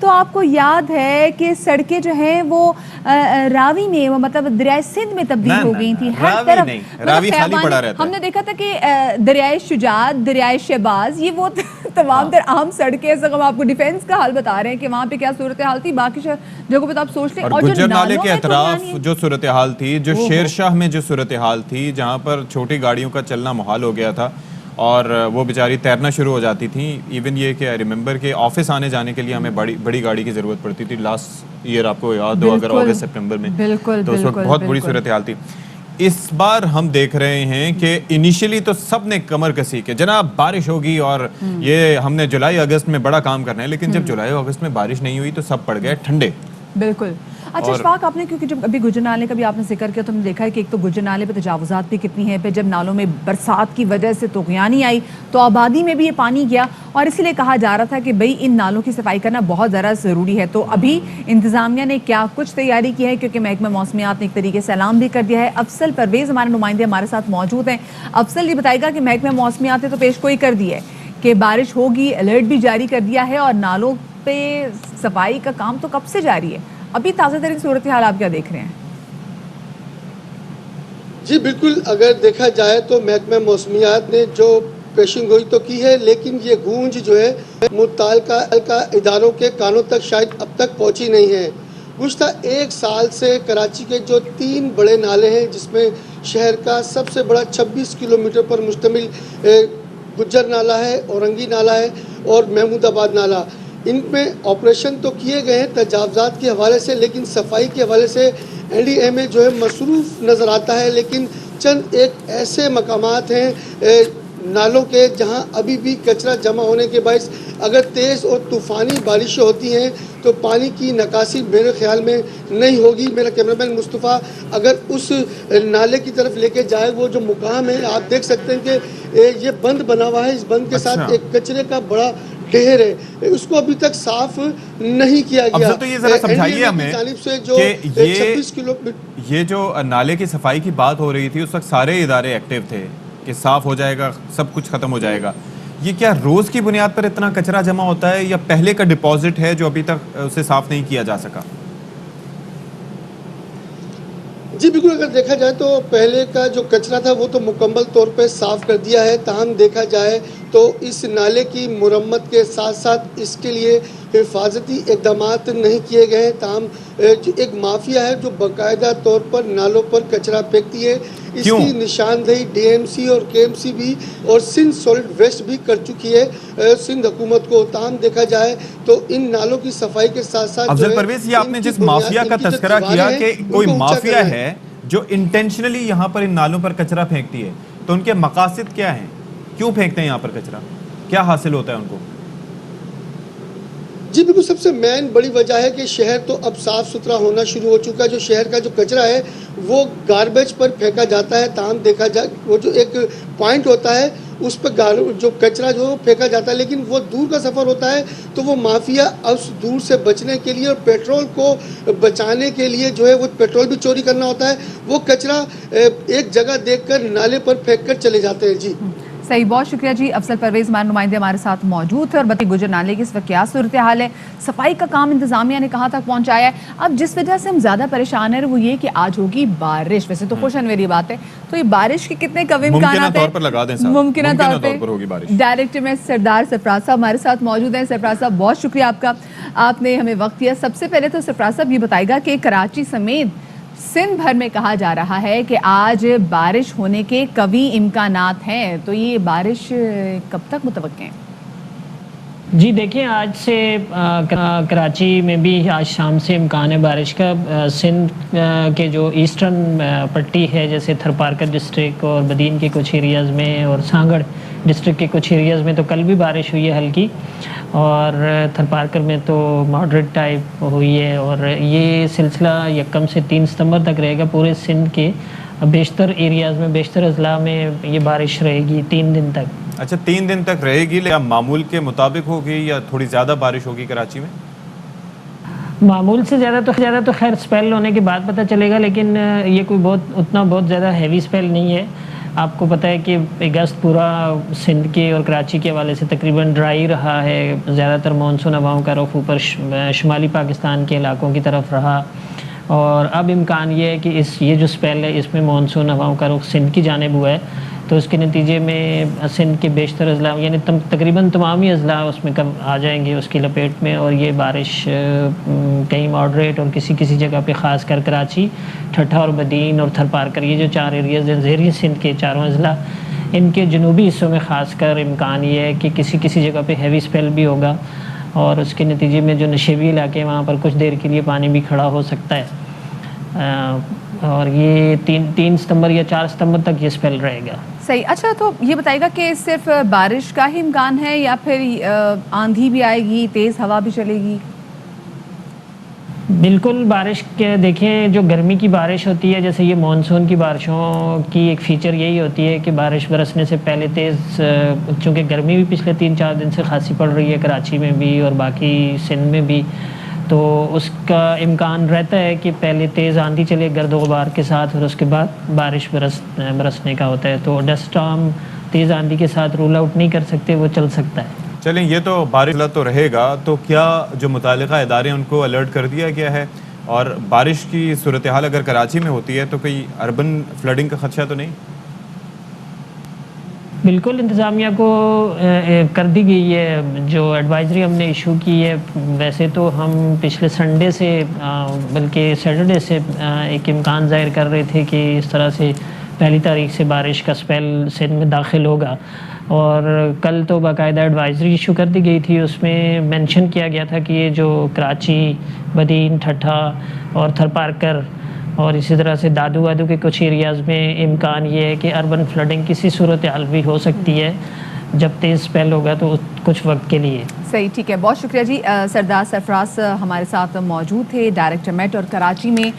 تو آپ کو یاد ہے کہ سڑکیں جو ہیں وہ راوی میں مطلب دریائے سندھ میں تبدیل ہو گئی تھی. ہر طرف راوی خالی پڑا رہتا ہے. ہم نے دیکھا تھا کہ دریائے شجاعت, دریائے شہباز, یہ وہ تمام تر اہم سڑکیں. ہم آپ کو ڈیفینس کا حال بتا رہے ہیں کہ وہاں پہ کیا صورتحال تھی, باقی جگہوں پہ تو آپ سوچ لیں. اور گجر نالے کے اطراف جو صورتحال تھی, جو شیر شاہ میں جو صورتحال تھی, جہاں پر چھوٹی گاڑیوں کا چلنا محال ہو گیا تھا اور وہ بیچاری تیرنا شروع ہو جاتی تھیں. ایون یہ کہ ریممبر کہ آفس آنے جانے کے لیے ہمیں بڑی گاڑی کی ضرورت پڑتی تھی. لاسٹ ایئر آپ کو یاد ہو اگر اگست سپٹمبر میں, تو اس وقت بہت بری صورتحال تھی. اس بار ہم دیکھ رہے ہیں کہ انیشلی تو سب نے کمر کسی کہ جناب بارش ہوگی اور یہ ہم نے جولائی اگست میں بڑا کام کرنا ہے, لیکن جب جولائی اگست میں بارش نہیں ہوئی تو سب پڑ گئے ٹھنڈے. بالکل. اچھا اشفاق, آپ نے کیونکہ جب ابھی گجر نالے کا بھی آپ نے ذکر کیا تو ہم نے دیکھا ہے کہ ایک تو گجر نالے پہ تجاوزات بھی کتنی ہیں, پھر جب نالوں میں برسات کی وجہ سے طغیانی آئی تو آبادی میں بھی یہ پانی گیا, اور اسی لیے کہا جا رہا تھا کہ بھئی ان نالوں کی صفائی کرنا بہت ذرا ضروری ہے. تو ابھی انتظامیہ نے کیا کچھ تیاری کی ہے, کیونکہ محکمہ موسمیات نے ایک طریقے سے اعلان بھی کر دیا ہے. افضل پرویز ہمارے نمائندے ہمارے ساتھ موجود ہیں. افضل یہ بتائے گا کہ محکمہ موسمیات نے تو پیش گوئی کر دی ہے کہ بارش ہوگی, الرٹ بھی جاری کر دیا ہے, اور نالوں پہ صفائی کا کام تو کب سے جاری ہے. ابھی تازہ ترین صورتحال آپ کیا دیکھ رہے ہیں؟ جی بالکل, اگر دیکھا جائے تو محکمہ موسمیات نے جو پیشن گوئی تو کی ہے, لیکن یہ گونج جو ہے متعلقہ اداروں کے کانوں تک شاید اب تک پہنچی نہیں ہے. گزشتہ ایک سال سے کراچی کے جو 3 بڑے نالے ہیں, جس میں شہر کا سب سے بڑا 26 کلومیٹر پر مشتمل گجر نالہ ہے, اورنگی نالہ ہے اور محمود آباد نالہ, ان میں آپریشن تو کیے گئے ہیں تجاوزات کے حوالے سے, لیکن صفائی کے حوالے سے این ڈی ایم اے جو ہے مصروف نظر آتا ہے. لیکن چند ایک ایسے مقامات ہیں نالوں کے جہاں ابھی بھی کچرا جمع ہونے کے باعث اگر تیز اور طوفانی بارشیں ہوتی ہیں تو پانی کی نکاسی میرے خیال میں نہیں ہوگی. میرا کیمرامین مصطفیٰ اگر اس نالے کی طرف لے کے جائے, وہ جو مقام ہے آپ دیکھ سکتے ہیں کہ یہ بند بنا ہوا ہے, اس بند کے ساتھ ایک کچرے کا بڑا ڈھیر ہے, اس کو ابھی تک صاف نہیں کیا گیا. اب تو یہ ذرا سمجھائیے ہمیں کہ یہ جو نالے کی صفائی کی بات ہو رہی تھی اس وقت سارے ادارے ایکٹیو تھے کہ صاف ہو جائے گا, سب کچھ ختم ہو جائے گا. یہ کیا روز کی بنیاد پر اتنا کچرا جمع ہوتا ہے یا پہلے کا ڈپازٹ ہے جو ابھی تک اسے صاف نہیں کیا جا سکا؟ جی بالکل, اگر دیکھا جائے تو پہلے کا جو کچرا تھا وہ تو مکمل طور پہ صاف کر دیا ہے. تاہم دیکھا جائے تو اس نالے کی مرمت کے ساتھ ساتھ اس کے لیے حفاظتی اقدامات نہیں کیے گئے ہیں. تاہم ایک مافیا ہے جو باقاعدہ طور پر نالوں پر کچرا پھینکتی ہے, اس کی نشاندہی ڈی ایم سی اور کے ایم سی بھی اور سندھ سالڈ ویسٹ بھی کر چکی ہے سندھ حکومت کو. تاہم دیکھا جائے تو ان نالوں کی صفائی کے ساتھ ساتھ افضل پرویز, یہ آپ نے جس مافیا کا تذکرہ کیا کہ کوئی مافیا ہے جو انٹینشنلی یہاں پر ان نالوں پر کچرا پھینکتی ہے, تو ان کے مقاصد کیا ہیں, کیوں پھینکتے ہیں یہاں پر کچرا, کیا حاصل ہوتا ہے ان کو؟ جی بالکل, سب سے مین بڑی وجہ ہے کہ شہر تو اب صاف ستھرا ہونا شروع ہو چکا ہے. جو شہر کا جو کچرا ہے وہ گاربیج پر پھینکا جاتا ہے. تاہم دیکھا جائے وہ جو ایک پوائنٹ ہوتا ہے اس پہ جو کچرا جو پھینکا جاتا ہے, لیکن وہ دور کا سفر ہوتا ہے تو وہ مافیا اس دور سے بچنے کے لیے اور پیٹرول کو بچانے کے لیے جو ہے وہ پیٹرول بھی چوری کرنا ہوتا ہے, وہ کچرا ایک جگہ دیکھ کر نالے پر پھینک کر چلے جاتے ہیں. جی صحیح, بہت شکریہ جی. افضل پرویز ہمارے نمائندے ہمارے ساتھ موجود تھے. اور بتی گجر نالے کی اس وقت کیا صورتحال ہے, صفائی کا کام انتظامیہ نے کہاں تک پہنچایا ہے. اب جس وجہ سے ہم زیادہ پریشان ہیں وہ یہ کہ آج ہوگی بارش. ویسے تو خوش انویری بات ہے, تو یہ بارش کے کتنے کم امکانات ہیں؟ ممکنہ طور پر ہوگی بارش. ڈائریکٹر میں سردار سرفراز صاحب ہمارے ساتھ موجود ہیں. سرفراز صاحب بہت شکریہ آپ کا, آپ نے ہمیں وقت دیا. سب سے پہلے تو سرفراز صاحب یہ بتائے گا کہ کراچی سمیت سندھ بھر میں کہا جا رہا ہے کہ آج بارش ہونے کے قوی امکانات ہیں, تو یہ بارش کب تک متوقع ہے؟ جی دیکھیں, آج سے کراچی میں بھی آج شام سے امکان ہے بارش کا. سندھ کے جو ایسٹرن پٹی ہے جیسے تھرپارکر ڈسٹرکٹ اور بدین کے کچھ ایریاز میں اور سانگڑ ڈسٹرکٹ کے کچھ ایریاز میں تو کل بھی بارش ہوئی ہے ہلکی, اور تھرپارکر میں تو ماڈریٹ ٹائپ ہوئی ہے. اور یہ سلسلہ 1 سے 3 ستمبر تک رہے گا. پورے سندھ کے بیشتر ایریاز میں, بیشتر اضلاع میں یہ بارش رہے گی 3 دن تک. اچھا 3 دن تک رہے گی, لیکن معمول کے مطابق ہوگی یا تھوڑی زیادہ بارش ہوگی کراچی میں؟ معمول سے زیادہ تو خیر سپیل ہونے کے بعد پتہ چلے گا, لیکن یہ کوئی بہت زیادہ ہیوی سپیل نہیں ہے. آپ کو پتہ ہے کہ اگست پورا سندھ کے اور کراچی کے حوالے سے تقریباً ڈرائی رہا ہے، زیادہ تر مانسون ہواؤں کا رخ اوپر شمالی پاکستان کے علاقوں کی طرف رہا، اور اب امکان یہ ہے کہ یہ جو سپیل ہے اس میں مانسون ہواؤں کا رخ سندھ کی جانب ہوا ہے، تو اس کے نتیجے میں سندھ کے بیشتر اضلاع یعنی تقریباً تمام ہی اضلاع اس میں آ جائیں گے اس کی لپیٹ میں، اور یہ بارش کہیں ماڈریٹ اور کسی جگہ پہ خاص کر کراچی، ٹھٹھا اور بدین اور تھرپارکر، یہ جو 4 ایریاز ہیں زیریں سندھ کے چاروں اضلاع، ان کے جنوبی حصوں میں خاص کر امکان یہ ہے کہ کسی جگہ پہ ہیوی سپیل بھی ہوگا، اور اس کے نتیجے میں جو نشیبی علاقے ہیں وہاں پر کچھ دیر کے لیے پانی بھی کھڑا ہو سکتا ہے، اور یہ 3 ستمبر یا 4 ستمبر تک یہ سپیل رہے گا۔ صحیح، اچھا تو یہ بتائے گا کہ صرف بارش کا ہی امکان ہے یا پھر آندھی بھی آئے گی، تیز ہوا بھی چلے گی؟ بالکل بارش کے دیکھیں، جو گرمی کی بارش ہوتی ہے، جیسے یہ مانسون کی بارشوں کی ایک فیچر یہی ہوتی ہے کہ بارش برسنے سے پہلے تیز، چونکہ گرمی بھی پچھلے 3-4 دن سے خاصی پڑ رہی ہے کراچی میں بھی اور باقی سندھ میں بھی، تو اس کا امکان رہتا ہے کہ پہلے تیز آندھی چلے گرد و غبار کے ساتھ، اور اس کے بعد بارش برسنے کا ہوتا ہے، تو ڈسٹ اسٹارم تیز آندھی کے ساتھ رول آؤٹ نہیں کر سکتے، وہ چل سکتا ہے۔ چلیں، یہ تو بارش تو رہے گا، تو کیا جو متعلقہ ادارے ان کو الرٹ کر دیا گیا ہے؟ اور بارش کی صورتحال اگر کراچی میں ہوتی ہے تو کوئی اربن فلڈنگ کا خدشہ تو نہیں؟ بالکل انتظامیہ کو کر دی گئی ہے جو ایڈوائزری ہم نے ایشو کی ہے۔ ویسے تو ہم پچھلے سنڈے سے بلکہ سیٹرڈے سے ایک امکان ظاہر کر رہے تھے کہ اس طرح سے 1 تاریخ سے بارش کا سپیل سندھ میں داخل ہوگا، اور کل تو باقاعدہ ایڈوائزری ایشو کر دی گئی تھی، اس میں مینشن کیا گیا تھا کہ یہ جو کراچی، بدین، ٹھٹھا اور تھرپارکر اور اسی طرح سے دادو وادو کے کچھ ایریاز میں امکان یہ ہے کہ اربن فلڈنگ کسی صورتحال بھی ہو سکتی ہے جب تیز سپیل ہوگا تو کچھ وقت کے لیے۔ صحیح، ٹھیک ہے، بہت شکریہ جی۔ سردار سرفراز ہمارے ساتھ موجود تھے، ڈائریکٹر میٹ، اور کراچی میں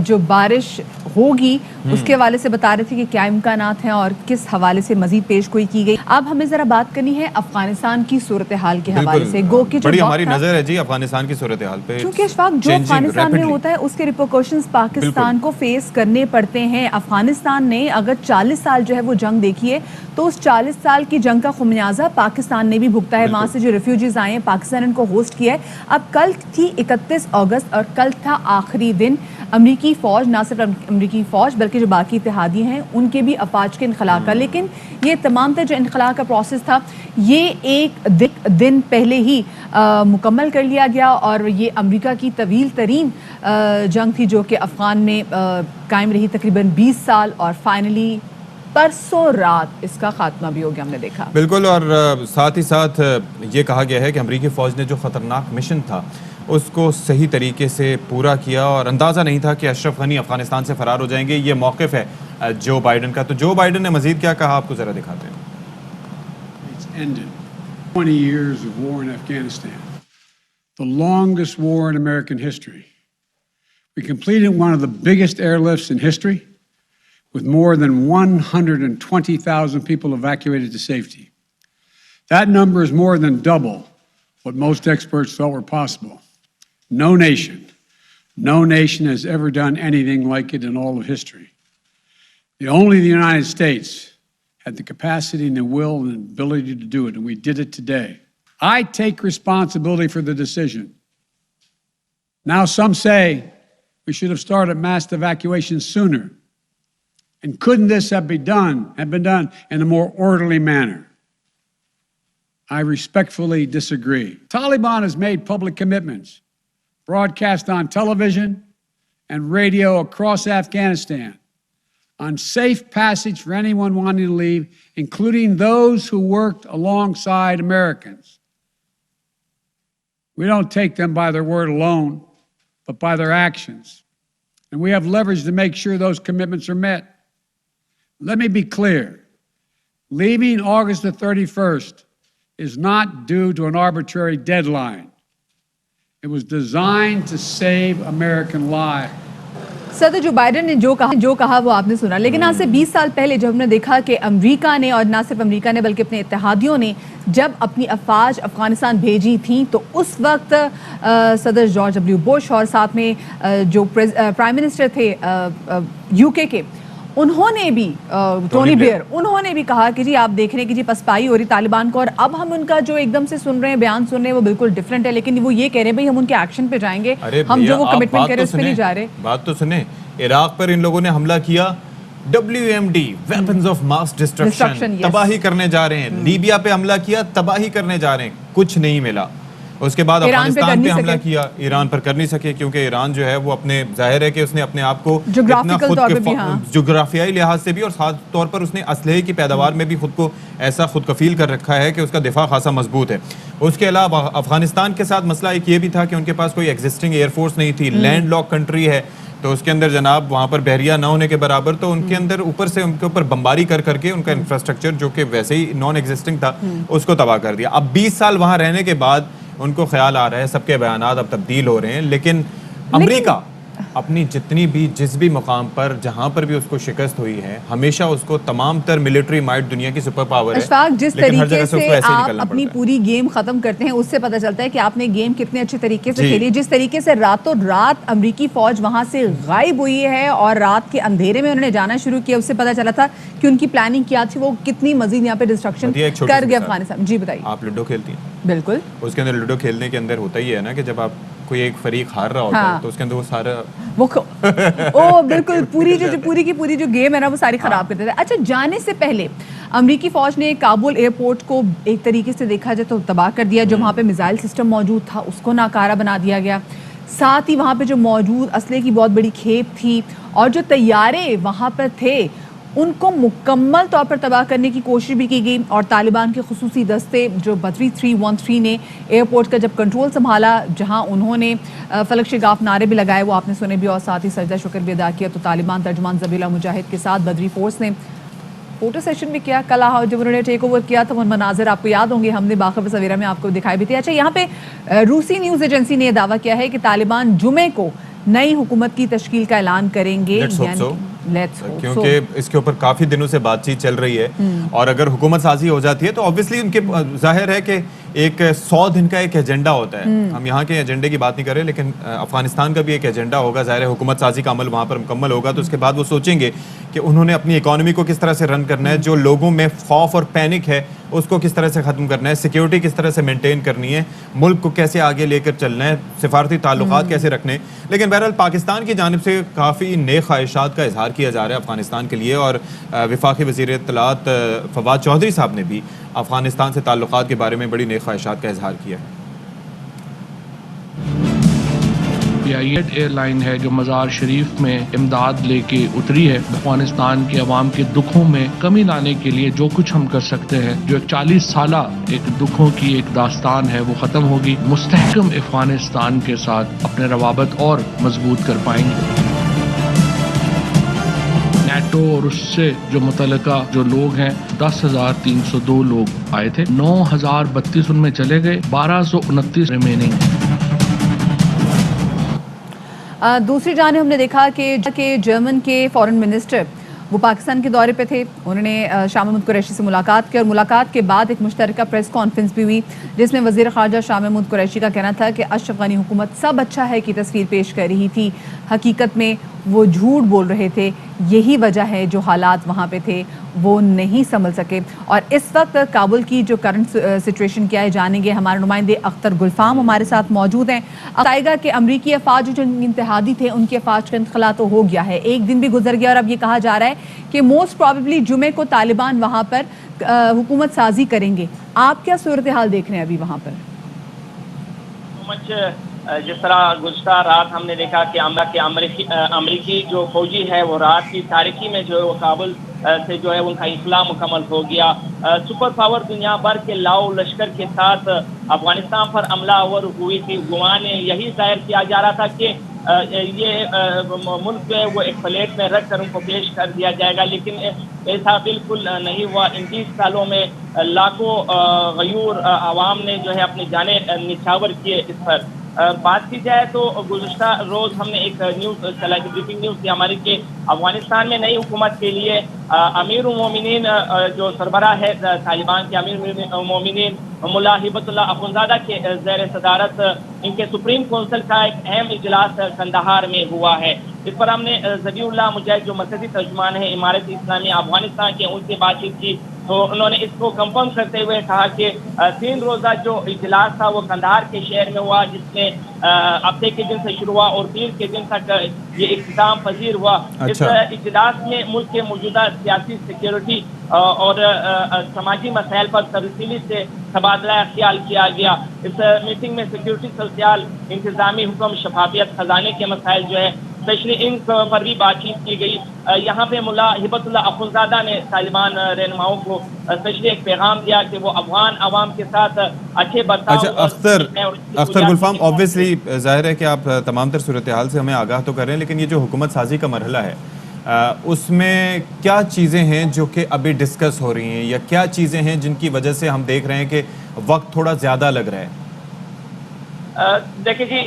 جو بارش ہوگی اس کے حوالے سے بتا رہے تھے کہ کیا امکانات ہیں اور کس حوالے سے مزید پیش گوئی کی گئی۔ اب ہمیں ذرا بات کرنی ہے افغانستان کی صورتحال کے حوالے سے، گو کہ جو بڑی ہماری نظر ہے جی افغانستان کی صورتحال پہ، کیونکہ اشفاق جو افغانستان میں ہوتا ہے اس کے ریپرکوشنز پاکستان کو فیس کرنے پڑتے ہیں۔ افغانستان نے اگر 40 سال جو ہے وہ جنگ دیکھی ہے تو اس 40 سال کی جنگ کا خمیازہ پاکستان نے بھی بھگتا ہے، وہاں سے جو ریفیوجیز آئے ہیں پاکستان ان کو ہوسٹ کیا ہے۔ اب کل تھی 31 اگست اور کل تھا آخری دن امریکی فوج، نہ صرف امریکی فوج بلکہ جو باقی اتحادی ہیں ان کے بھی افواج کے انخلاء کا، لیکن یہ تمام تر جو انخلاء کا پروسیس تھا یہ ایک دن پہلے ہی مکمل کر لیا گیا، اور یہ امریکہ کی طویل ترین جنگ تھی جو کہ افغان میں قائم رہی تقریباً 20 سال، اور فائنلی پرسوں رات اس کا خاتمہ بھی ہو گیا، ہم نے دیکھا۔ بالکل، اور ساتھ ہی ساتھ یہ کہا گیا ہے کہ امریکی فوج نے جو خطرناک مشن تھا اس کو صحیح طریقے سے پورا کیا، اور اندازہ نہیں تھا کہ اشرف غنی افغانستان سے فرار ہو جائیں گے۔ یہ موقف ہے جو بائیڈن کا، تو جو بائیڈن نے مزید کیا کہا آپ کو ذرا دکھاتے ہیں۔ It's ended 20 years of war in Afghanistan, the longest war in American history. We completed one of the biggest airlifts in history, with more than 120,000 people evacuated to safety. That number is more than double what most experts felt were possible. No nation has ever done anything like it in all of history. Only the United States had the capacity and the will and ability to do it, and we did it today. I take responsibility for the decision. Now some say we should have started mass evacuation sooner. And couldn't this have been done in a more orderly manner? I respectfully disagree. Taliban has made public commitments, broadcast on television and radio across Afghanistan, on safe passage for anyone wanting to leave, including those who worked alongside Americans. We don't take them by their word alone, but by their actions. And we have leverage to make sure those commitments are met. Let me be clear. Leaving August the 31st is not due to an arbitrary deadline. It was designed to save American lives. صدر Joe Biden نے جو کہا وہ آپ نے سنا، لیکن آج سے 20 سال پہلے جب ہم نے دیکھا کہ امریکہ نے، اور نہ صرف امریکہ نے بلکہ اپنے اتحادیوں نے جب اپنی افواج افغانستان بھیجی تھیں تو اس وقت صدر جارج ڈبلیو بش اور ساتھ میں جو پرائم منسٹر تھے یو کے انہوں نے بھی ٹونی بلیئر انہوں نے بھی کہا کہ جی آپ دیکھ رہے ہیں کہ جی پسپائی ہو رہی طالبان کو، اور اب ہم ان کا جو ایک دم سے سن رہے ہیں بیان سن رہے ہیں وہ بالکل ڈیفرنٹ ہے، لیکن وہ یہ کہہ رہے ہیں بھائی ہم ان کے ایکشن پہ جائیں گے، ہم جو وہ کمٹمنٹ کر رہے ہیں اس پہ نہیں جا رہے. بات تو سنیں، عراق پر ان لوگوں نے حملہ کیا، WMD weapons of mass destruction, تباہی کرنے جا رہے ہیں. لیبیا پہ حملہ کیا، تباہی کرنے جا رہے ہیں، کچھ نہیں ملا. اس کے بعد افغانستان پہ حملہ کیا، ایران پر کر نہیں سکے کیونکہ ایران جو ہے وہ اپنے ظاہر ہے کہ اس نے اپنے آپ کو جغرافیائی لحاظ سے بھی اور خاص طور پر اس نے اسلحے کی پیداوار میں بھی خود کو ایسا خود کفیل کر رکھا ہے کہ اس کا دفاع خاصا مضبوط ہے. اس کے علاوہ افغانستان کے ساتھ مسئلہ ایک یہ بھی تھا کہ ان کے پاس کوئی ایگزسٹنگ ایئر فورس نہیں تھی، لینڈ لاک کنٹری ہے، تو اس کے اندر جناب وہاں پر بحریہ نہ ہونے کے برابر، تو ان کے اندر اوپر سے ان کے اوپر بمباری کر کر کے ان کا انفراسٹرکچر جو کہ ویسے ہی نان ایگزسٹنگ تھا اس کو تباہ کر دیا. اب 20 سال وہاں رہنے کے بعد ان کو خیال آ رہا ہے، سب کے بیانات اب تبدیل ہو رہے ہیں، لیکن امریکہ اپنی جتنی بھی جس بھی مقام پر جہاں پر بھی اس کو شکست ہوئی ہے ہمیشہ اس کو تمام تر ملٹری مائٹ دنیا کی سپر پاور ہے، اشفاق جس طریقے سے آپ اپنی پوری گیم ختم کرتے ہیں اس سے پتہ چلتا ہے کہ آپ نے گیم کتنے اچھے طریقے سے کھیلی. جس طریقے سے راتوں رات امریکی فوج وہاں سے غائب ہوئی ہے اور رات کے اندھیرے میں انہوں نے جانا شروع کیا، اس سے پتہ چلا تھا کہ ان کی پلاننگ کیا تھی، وہ کتنی مزید یہاں پہ ڈسٹرکشن کر گئے افغانستان. جی بتائیے. آپ لوڈو کھیلتی ہیں؟ بالکل. اس کے اندر لوڈو کھیلنے کے اندر ہوتا ہی ہے نا کہ جب آپ کوئی ایک فریق ہار رہا ہوتا ہے تو اس کے اندر وہ سارا بالکل پوری جو گیم ہے نا وہ ساری خراب کرتے تھے. اچھا، جانے سے پہلے امریکی فوج نے کابل ایئرپورٹ کو ایک طریقے سے دیکھا جائے تو تباہ کر دیا. جو وہاں پہ میزائل سسٹم موجود تھا اس کو ناکارہ بنا دیا گیا. ساتھ ہی وہاں پہ جو موجود اسلحے کی بہت بڑی کھیپ تھی اور جو طیارے وہاں پر تھے ان کو مکمل طور پر تباہ کرنے کی کوشش بھی کی گئی. اور طالبان کے خصوصی دستے جو بدری 313 نے ایئرپورٹ کا جب کنٹرول سنبھالا، جہاں انہوں نے فلک شگاف نعرے بھی لگائے وہ آپ نے سنے بھی، اور ساتھ ہی سجدہ شکر بھی ادا کیا، تو طالبان ترجمان ذبیحہ مجاہد کے ساتھ بدری فورس نے فوٹو سیشن بھی کیا. کل جب انہوں نے ٹیک اوور کیا تو وہ مناظر آپ کو یاد ہوں گے، ہم نے باخبر سویرا میں آپ کو دکھائے بھی تھے. اچھا، یہاں پہ روسی نیوز ایجنسی نے یہ دعویٰ کیا ہے کہ طالبان جمعے کو نئی حکومت کی تشکیل کا اعلان کریں گے، کیونکہ اس کے اوپر کافی دنوں سے بات چیت چل رہی ہے، اور اگر حکومت سازی ہو جاتی ہے تو obviously ان کے ظاہر ہے کہ ایک 100 دن کا ایک ایجنڈا ہوتا ہے. ہم یہاں کے ایجنڈے کی بات نہیں کر رہے، لیکن افغانستان کا بھی ایک ایجنڈا ہوگا. ظاہر ہے حکومت سازی کا عمل وہاں پر مکمل ہوگا تو اس کے بعد وہ سوچیں گے کہ انہوں نے اپنی اکانومی کو کس طرح سے رن کرنا ہے، جو لوگوں میں خوف اور پینک ہے اس کو کس طرح سے ختم کرنا ہے، سیکیورٹی کس طرح سے مینٹین کرنی ہے، ملک کو کیسے آگے لے کر چلنا ہے، سفارتی تعلقات کیسے رکھنے ہیں. لیکن بہرحال پاکستان کی جانب سے کافی نیک خواہشات کا اظہار کیا جا رہا ہے افغانستان کے لیے، اور وفاقی وزیر اطلاعات فواد چودھری صاحب نے بھی افغانستان سے تعلقات کے بارے میں بڑی نیک خواہشات کا اظہار کیا ہے. ایئر لائن ہے جو مزار شریف میں امداد لے کے اتری ہے. افغانستان کے عوام کے دکھوں میں کمی لانے کے لیے جو کچھ ہم کر سکتے ہیں، جو 40 سالہ ایک دکھوں کی ایک داستان ہے وہ ختم ہوگی. مستحکم افغانستان کے ساتھ اپنے روابط اور مضبوط کر پائیں گے. نیٹو اور اس سے جو متعلقہ جو لوگ ہیں 10,302 لوگ آئے تھے، 9,032 ان میں چلے گئے، 1,229 ریمیننگ. دوسری جانب ہم نے دیکھا کہ جرمن کے فارن منسٹر وہ پاکستان کے دورے پہ تھے. انہوں نے شاہ محمود قریشی سے ملاقات کی، اور ملاقات کے بعد ایک مشترکہ پریس کانفرنس بھی ہوئی جس میں وزیر خارجہ شاہ محمود قریشی کا کہنا تھا کہ اشرف غنی حکومت سب اچھا ہے کی تصویر پیش کر رہی تھی، حقیقت میں وہ جھوٹ بول رہے تھے، یہی وجہ ہے جو حالات وہاں پہ تھے وہ نہیں سنبھل سکے. اور اس وقت کابل کی جو کرنٹ سچویشن کیا ہے جانیں گے. ہمارے نمائندے اختر گلفام ہمارے ساتھ موجود ہیں. بتائے گا کہ امریکی افواج جو اتحادی تھے ان کے افواج کا انخلا تو ہو گیا ہے، ایک دن بھی گزر گیا، اور اب یہ کہا جا رہا ہے کہ موسٹ پروبیبلی جمعے کو طالبان وہاں پر حکومت سازی کریں گے. آپ کیا صورتحال دیکھ رہے ہیں ابھی وہاں پر؟ جس طرح گزشتہ رات ہم نے دیکھا کہ امریکی جو فوجی ہے وہ رات کی تاریکی میں جو ہے وہ کابل سے جو ہے ان کا انخلا مکمل ہو گیا. سپر پاور دنیا بھر کے لاؤ لشکر کے ساتھ افغانستان پر حملہ آور ہوئی تھی. گمان یہی ظاہر کیا جا رہا تھا کہ یہ ملک جو ہے وہ ایک پلیٹ میں رکھ کر ان کو پیش کر دیا جائے گا، لیکن ایسا بالکل نہیں ہوا. ان 30 سالوں میں لاکھوں غیور عوام نے جو ہے اپنی جانیں نچھاور کیے. اس پر بات کی جائے تو گزشتہ روز ہم نے ایک نیوز چلائی تھی، بریفنگ نیوز تھی ہماری، کہ افغانستان میں نئی حکومت کے لیے امیر المومنین جو سربراہ ہے طالبان کے امیر المومنین ملا ہبت اللہ اخنزادہ کے زیر صدارت ان کے سپریم کونسل کا ایک اہم اجلاس قندھار میں ہوا ہے. اس پر ہم نے ذبیح اللہ مجاہد جو مرکزی ترجمان ہیں امارت اسلامیہ افغانستان کے، ان سے بات چیت کی تو انہوں نے اس کو کنفرم کرتے ہوئے کہا کہ 3 روزہ جو اجلاس تھا وہ قندھار کے شہر میں ہوا، جس میں ہفتے کے دن سے شروع ہوا اور پیر کے دن تک یہ اختتام پذیر ہوا. اس اجلاس میں ملک کے موجودہ سیاسی، سیکیورٹی اور سماجی مسائل پر تفصیلی سے تبادلہ خیال کیا گیا. اس میٹنگ میں سیکیورٹی صورتحال، انتظامی حکم، شفافیت، خزانے کے مسائل جو ہے اسپیشلی ان پر بھی بات چیت کی گئی. یہاں پہ ملا ہبت اللہ اخونزادہ نے طالبان رہنماؤں کو اسپیشلی ایک پیغام دیا کہ وہ افغان عوام کے ساتھ اچھے برتاؤ. اختر گلفام، obviously ظاہر ہے کہ آپ تمام تر صورتحال سے ہمیں آگاہ تو کر رہے ہیں، لیکن یہ جو حکومت سازی کا مرحلہ ہے اس میں کیا چیزیں ہیں جو کہ ابھی ڈسکس ہو رہی ہیں، یا کیا چیزیں ہیں جن کی وجہ سے ہم دیکھ رہے ہیں کہ وقت تھوڑا زیادہ لگ رہا ہے؟ دیکھیں جی،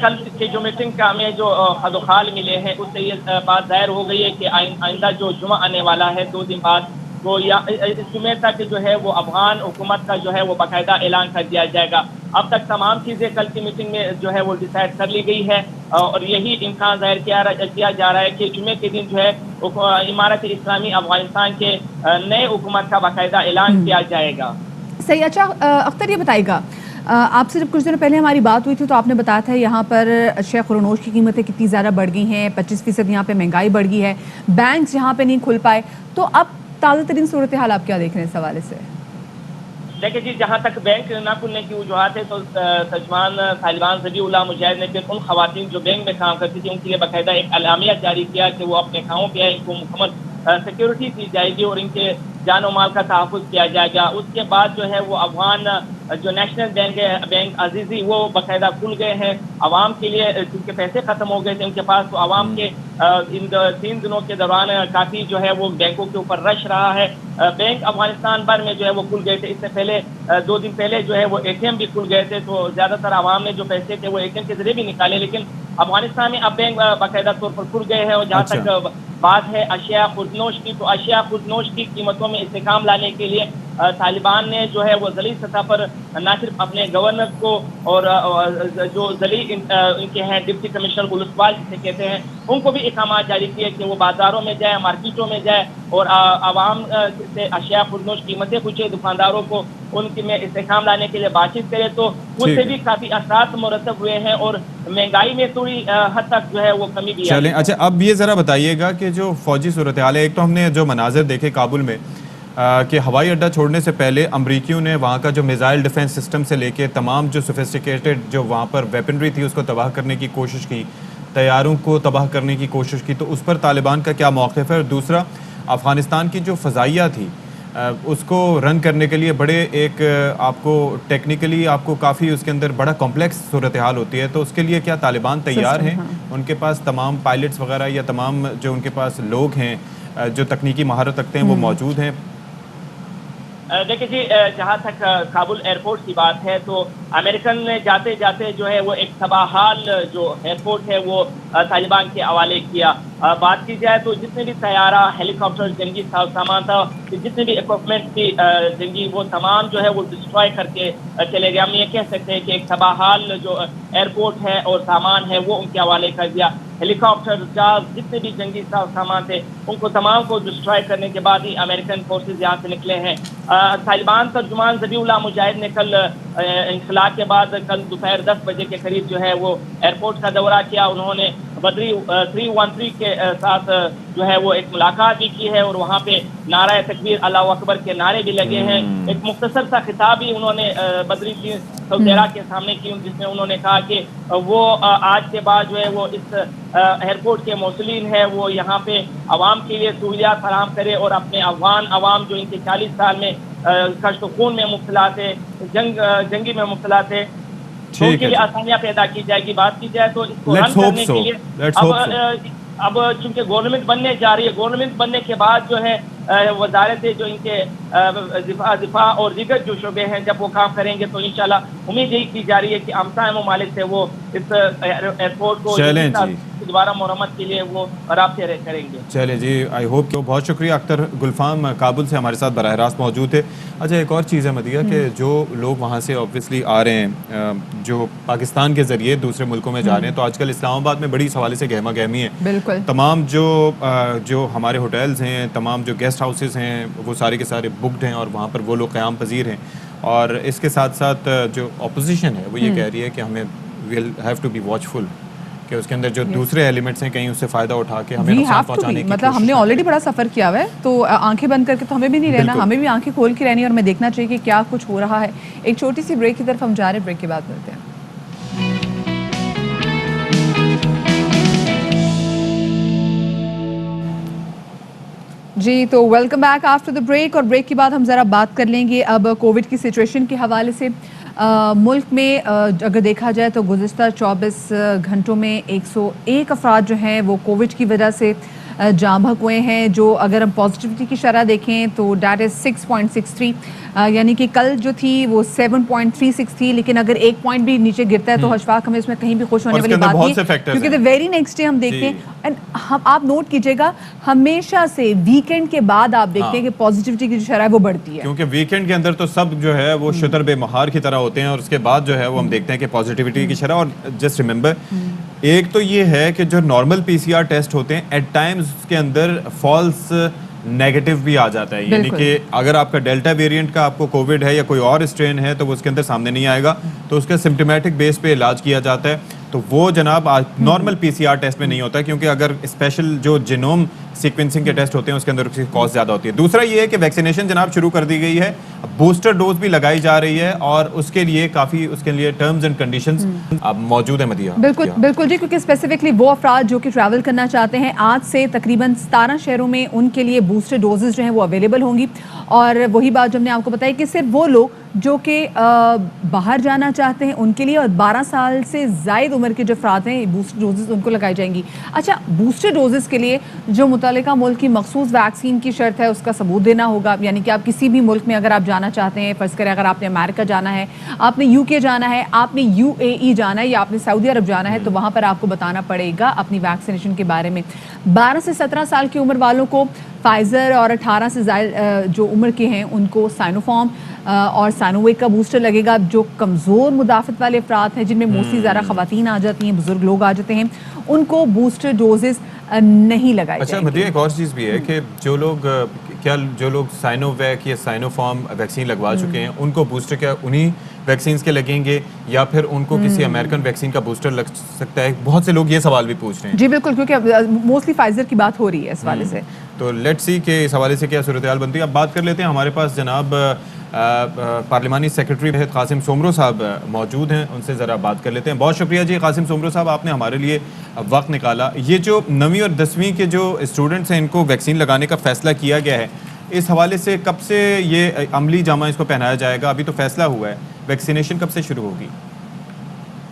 کل کی جو میٹنگ کا ہمیں جو خد و خال ملے ہیں اس سے یہ بات ظاہر ہو گئی ہے کہ آئندہ جو جمعہ آنے والا ہے 2 دن بعد، وہ اس جمعے تک جو ہے وہ افغان حکومت کا جو ہے وہ باقاعدہ اعلان کر دیا جائے گا. اب تک تمام چیزیں کل کی میٹنگ میں جو ہے وہ ڈیسائیڈ کر لی گئی ہے اور یہی امکان ظاہر کیا جا رہا ہے کہ جمعے کے دن جو ہے امارت اسلامی افغانستان کے نئے حکومت کا باقاعدہ اعلان کیا جائے گا. صحیح. اچھا اختر، یہ بتائے گا، آپ سے جب کچھ دن پہلے ہماری بات ہوئی تھی تو آپ نے بتایا تھا یہاں پر اشیاء خورنوش کی قیمتیں کتنی زیادہ بڑھ گئی ہیں، 25% یہاں پہ مہنگائی بڑھ گئی ہے، بینکس یہاں پہ نہیں کھل پائے. تو اب تازہ ترین صورتحال آپ کیا دیکھ رہے ہیں اس حوالے سے؟ دیکھیں جی، جہاں تک بینک نہ کھلنے کی وجوہات ہے تو ترجمان طالبان ذبیح اللہ مجاہد نے پھر ان خواتین جو بینک میں کام کرتی تھی ان کے لیے باقاعدہ ایک اعلامیہ جاری کیا کہ وہ اپنے کاموں پہ آئے، ان کو مکمل سیکیورٹی دی جائے گی اور ان کے جان و مال کا تحفظ کیا جائے گا. اس کے بعد جو ہے وہ افغان جو نیشنل بینک ہے، بینک عزیزی، وہ باقاعدہ کھل گئے ہیں عوام کے لیے، کیونکہ پیسے ختم ہو گئے تھے ان کے پاس. تو عوام کے ان 3 دنوں کے دوران کافی جو ہے وہ بینکوں کے اوپر رش رہا ہے. بینک افغانستان بھر میں جو ہے وہ کھل گئے تھے. اس سے پہلے 2 دن پہلے جو ہے وہ ATM بھی کھل گئے تھے، تو زیادہ تر عوام نے جو پیسے تھے وہ ATM کے ذریعے بھی نکالے. لیکن افغانستان میں اب بینک باقاعدہ طور پر کھل گئے ہیں. اور جہاں تک بات ہے اشیاء خردنوش کی، تو اشیاء خردنوش کی قیمتوں میں استحکام لانے کے لیے طالبان نے جو ہے وہ ذلیل سطح پر نہ صرف اپنے گورنر کو اور جو ذلیل ان کے ہیں ڈپٹی کمشنر اولسوال جسے کہتے ہیں، ان کو بھی احکامات جاری کیے کہ وہ بازاروں میں جائے، مارکیٹوں میں جائے اور عوام سے اشیاء خردنوش قیمتیں پوچھے، دکانداروں کو ان کی میں استحکام لانے کے لیے بات چیت کرے. تو اس سے بھی کافی اثرات مرتب ہوئے ہیں اور مہنگائی میں تھوڑی حد تک جو ہے وہ کمی بھی آئی. اچھا، اب یہ ذرا بتائیے گا کہ جو فوجی صورتحال ہے، ایک تو ہم نے جو مناظر دیکھے کابل میں کہ ہوائی اڈہ چھوڑنے سے پہلے امریکیوں نے وہاں کا جو میزائل ڈیفنس سسٹم سے لے کے تمام جو سوفسٹیکیٹڈ جو وہاں پر ویپنری تھی اس کو تباہ کرنے کی کوشش کی، طیاروں کو تباہ کرنے کی کوشش کی. تو اس پر طالبان کا کیا موقف ہے؟ اور دوسرا، افغانستان کی جو فضائیہ تھی اس کو رن کرنے کے لیے بڑے ایک آپ کو ٹیکنیکلی آپ کو کافی اس کے اندر بڑا کمپلیکس صورتحال ہوتی ہے. تو اس کے لیے کیا طالبان تیار ہیں؟ ان کے پاس تمام پائلٹس وغیرہ یا تمام جو ان کے پاس لوگ ہیں جو تکنیکی مہارت رکھتے ہیں وہ موجود ہیں؟ دیکھیں جی، جہاں تک کابل ایئرپورٹ کی بات ہے تو امریکن نے جاتے جاتے جو ہے وہ ایک تباہال جو ایئرپورٹ ہے وہ طالبان کے حوالے کیا. بات کی جائے تو جتنے بھی طیارہ، ہیلی کاپٹر، جنگی سامان تھا، جتنے بھی اکوپمنٹ تھی جنگی، وہ تمام جو ہے وہ ڈسٹرائے کر کے چلے گئے. ہم یہ کہہ سکتے ہیں کہ ایک تباہال جو ایئرپورٹ ہے اور سامان ہے وہ ان کے حوالے کر دیا. ہیلی کاپٹر، جہاز، جتنے بھی جنگی سامان تھے ان کو تمام کو ڈسٹرائے کرنے کے بعد ہی امریکن فورسز یہاں سے نکلے ہیں. طالبان ترجمان ذبیح اللہ مجاہد نے کل انخلاء کے بعد کل دوپہر 10 بجے کے قریب جو ہے وہ ایئرپورٹ کا دورہ کیا. انہوں نے بدری 313 کے ساتھ جو ہے وہ ایک ملاقات بھی کی ہے اور وہاں پہ نعرہ تکبیر، اللہ اکبر کے نعرے بھی لگے ہیں. ایک مختصر سا خطاب بھی انہوں نے بدری 13 کے سامنے کی، جس میں انہوں نے کہا کہ وہ آج کے بعد جو ہے وہ اس ایئرپورٹ کے موصولین ہے وہ یہاں پہ عوام کے لیے سہولیات فراہم کرے اور اپنے افغان عوام جو ان کے 40 سال میں کشت و خون میں مبتلا تھے، جنگی میں مبتلا تھے، ان کے لیے آسانیاں پیدا کی جائے گی. بات کی جائے تو اس کو رن کرنے کے لیے اب چونکہ گورنمنٹ بننے جا رہی ہے، گورنمنٹ بننے کے بعد جو ہے وزارت جو ان کے دفاع اور دیگر جو شعبے ہیں جب وہ کام کریں گے تو انشاءاللہ امید یہی کی جا رہی ہے کہ ہمسائے ممالک سے وہ اس ایئرپورٹ کو دوبارہ مرمت کے لیے وہ رابطے کریں گے. چلے جی, آئی ہوپ کہ بہت شکریہ. اختر گلفام کابل سے ہمارے ساتھ براہ راست موجود ہے. اچھا, ایک اور چیز ہے مدیہ کہ جو لوگ وہاں سے آبویسلی آ رہے ہیں جو پاکستان کے ذریعے دوسرے ملکوں میں جا رہے ہیں, تو آج کل اسلام آباد میں بڑی اس حوالے سے گہما گہمی ہے. بالکل تمام جو ہمارے ہوٹلز ہیں, تمام جو گیسٹ ہاؤسز ہیں, وہ سارے کے سارے بکڈ ہیں اور وہاں پر وہ لوگ قیام پذیر ہیں. اور اس کے ساتھ ساتھ جو اپوزیشن ہے وہ یہ کہہ رہی ہے کہ ہمیں we'll have to be watchful, کہ اس کے اندر جو دوسرے ایلیمنٹس ہیں کہیں اس سے فائدہ اٹھا کے ہمیں نقصان پہنچانے کی مطلب ہم نے آلریڈی بڑا سفر کیا ہوا ہے, تو آنکھیں بند کر کے تو ہمیں بھی نہیں رہنا, ہمیں بھی آنکھیں کھول کے رہنی اور ہمیں دیکھنا چاہیے کہ کیا کچھ ہو رہا ہے. ایک چھوٹی سی بریک کی طرف ہم جا رہے ہیں, بریک کے بعد ملتے ہیں. جی تو welcome back after the break. اور بریک کے بعد ہم ذرا بات کر لیں گے اب کووڈ کی سچویشن کے حوالے سے. ملک میں اگر دیکھا جائے تو گزشتہ 24 گھنٹوں میں 101 افراد جو ہیں وہ کووڈ کی وجہ سے جاں بحق ہوئے ہیں. جو اگر ہم پازیٹیوٹی کی شرح دیکھیں تو دیٹ از 6.63, یعنی کہ کل جو تھی وہ 7.36 تھی, لیکن اگر ایک پوائنٹ بھی نیچے گرتا ہے تو اشفاق ہمیں اس میں کہیں بھی خوش ہونے والی بات نہیں ہے, کیونکہ دا ویری نیکسٹ ڈے ہم دیکھتے ہیں. آپ نوٹ کیجئے گا ہمیشہ سے ویکینڈ کے بعد آپ دیکھتے ہیں کہ پازیٹیوٹی کی جو شرح ہے وہ بڑھتی ہے, کیونکہ ویکینڈ کے اندر تو سب جو ہے وہ شتر بے مہار کی طرح ہوتے ہیں, اور اس کے بعد جو ہے وہ ہم دیکھتے ہیں کہ پازیٹیوٹی کی شرح. اور جسٹ ریممبر, ایک تو یہ ہے کہ جو نارمل پی سی آر ٹیسٹ ہوتے ہیں ایٹ ٹائمز اس کے اندر فالس نیگیٹو بھی آ جاتا ہے, یعنی کہ اگر آپ کا ڈیلٹا ویریئنٹ کا آپ کو کووڈ ہے یا کوئی اور اسٹرین ہے تو وہ اس کے اندر سامنے نہیں آئے گا, تو اس کا سمپٹومیٹک بیس پہ علاج کیا جاتا ہے. تو وہ جناب نارمل پی سی آر ٹیسٹ میں نہیں ہوتا, کیونکہ اگر اسپیشل جو جینوم سیکوینسنگ کے ٹیسٹ ہوتے ہیں اس کے اندر اس کی کاسٹ زیادہ ہوتی ہے. دوسرا یہ ہے کہ ویکسینیشن جناب شروع کر دی گئی ہے, بوسٹر ڈوز بھی لگائی جا رہی ہے, اور اس کے لیے کافی اس کے لیے ٹرمز اینڈ کنڈیشنز اب موجود ہیں مدیہ. بالکل جی, کیونکہ اسپیسیفکلی وہ افراد جو کہ ٹریول کرنا چاہتے ہیں, آج سے تقریباً 17 شہروں میں ان کے لیے بوسٹر ڈوزز جو ہیں وہ اویلیبل ہوں گی. اور وہی بات جو ہم نے آپ کو بتائی کہ صرف وہ لوگ جو کہ باہر جانا چاہتے ہیں ان کے لیے, اور 12 سال سے زائد عمر کے جو افراد ہیں بوسٹر ڈوزز ان کو لگائی جائیں گی. اچھا, بوسٹر ڈوزز کے لیے جو متعلقہ ملک کی مخصوص ویکسین کی شرط ہے اس کا ثبوت دینا ہوگا, یعنی کہ آپ کسی بھی ملک میں اگر آپ جانا چاہتے ہیں, فرض کریں اگر آپ نے امریکہ جانا ہے, آپ نے یو کے جانا ہے, آپ نے UAE جانا ہے یا آپ نے سعودی عرب جانا ہے, تو وہاں پر آپ کو بتانا پڑے گا اپنی ویکسینیشن کے بارے میں. 12 سے 17 سال کی عمر والوں کو فائزر, اور 18 سے زائد جو عمر کے ہیں ان کو سائنوفارم اور سائنوویک کا بوسٹر لگے گا. جو کمزور مدافعت والے افراد ہیں جن میں موسٹلی زیادہ خواتین آ جاتی ہیں, بزرگ لوگ آ جاتے ہیں, ان کو بوسٹر ڈوزز نہیں لگائے اچھا مدیہ, ایک اور چیز بھی ہے کہ جو لوگ سائنوویک یا سائنوفارم ویکسین لگوا چکے ہیں ان کو بوسٹر کیا انہی ویکسینز کے لگیں گے, یا پھر ان کو کسی امریکن ویکسین کا بوسٹر لگ سکتا ہے؟ بہت سے لوگ یہ سوال بھی پوچھ رہے ہیں. جی بالکل, کیونکہ موسٹلی فائزر کی بات ہو رہی ہے اس حوالے سے. تو لیٹس سی کہ اس حوالے سے کیا صورتحال بنتی ہے. اب بات کر لیتے ہیں, ہمارے پاس جناب پارلیمانی سیکرٹری قاسم سومرو صاحب موجود ہیں, ان سے ذرا بات کر لیتے ہیں. بہت شکریہ جی قاسم سومرو صاحب, آپ نے ہمارے لیے وقت نکالا. یہ جو 9ویں اور 10ویں کے جو اسٹوڈنٹس ہیں ان کو ویکسین لگانے کا فیصلہ کیا گیا ہے, اس حوالے سے کب سے یہ عملی جامہ اس کو پہنایا جائے گا؟ ابھی تو فیصلہ ہوا ہے, ویکسینیشن کب سے شروع ہوگی؟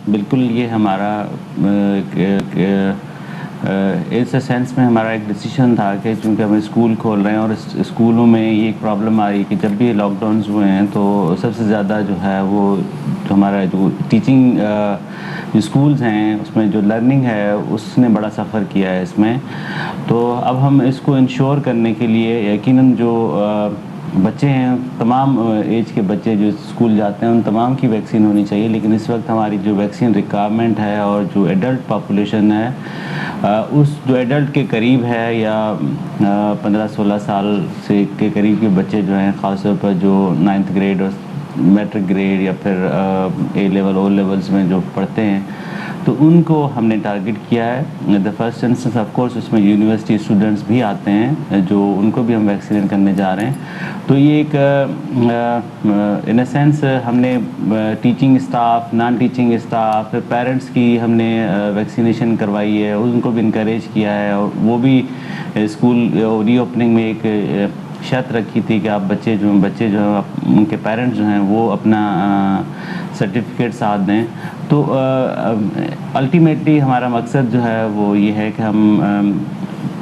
بالکل, یہ ہمارا اس سینس میں ہمارا ایک ڈیسیشن تھا کہ چونکہ ہم اسکول کھول رہے ہیں اور اسکولوں میں یہ ایک پرابلم آ رہی ہے کہ جب بھی لاک ڈاؤنز ہوئے ہیں تو سب سے زیادہ جو ہے وہ ہمارا جو ٹیچنگ اسکولز ہیں اس میں جو لرننگ ہے اس نے بڑا سفر کیا ہے اس میں. تو اب ہم اس کو انشور کرنے کے لیے یقیناً جو بچے ہیں, تمام ایج کے بچے جو اسکول جاتے ہیں ان تمام کی ویکسین ہونی چاہیے, لیکن اس وقت ہماری جو ویکسین ریکوائرمنٹ ہے اور جو ایڈلٹ پاپولیشن ہے اس جو ایڈلٹ کے قریب ہے یا 15-16 سال سے کے قریب کے بچے جو ہیں, خاص طور پر جو 9th گریڈ اور میٹرک گریڈ یا پھر اے لیول او لیولز میں جو پڑھتے ہیں, تو ان کو ہم نے ٹارگٹ کیا ہے. The first instance of course اس میں یونیورسٹی اسٹوڈنٹس بھی آتے ہیں جو ان کو بھی ہم ویکسینیٹ کرنے جا رہے ہیں. تو یہ ایک ان اے سینس ہم نے teaching staff, naan teaching staff, پھر پیرنٹس کی ہم نے ویکسینیشن کروائی ہے, ان کو بھی انکریج کیا ہے. اور وہ بھی اسکول ری اوپننگ میں ایک شرط رکھی تھی کہ آپ بچے جو ہیں ان کے پیرنٹس جو ہیں وہ اپنا سرٹیفکیٹ ساتھ دیں. تو الٹیمیٹلی ہمارا مقصد جو ہے وہ یہ ہے کہ ہم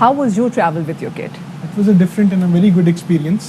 How was your travel with your kid? It was a different and a very good experience.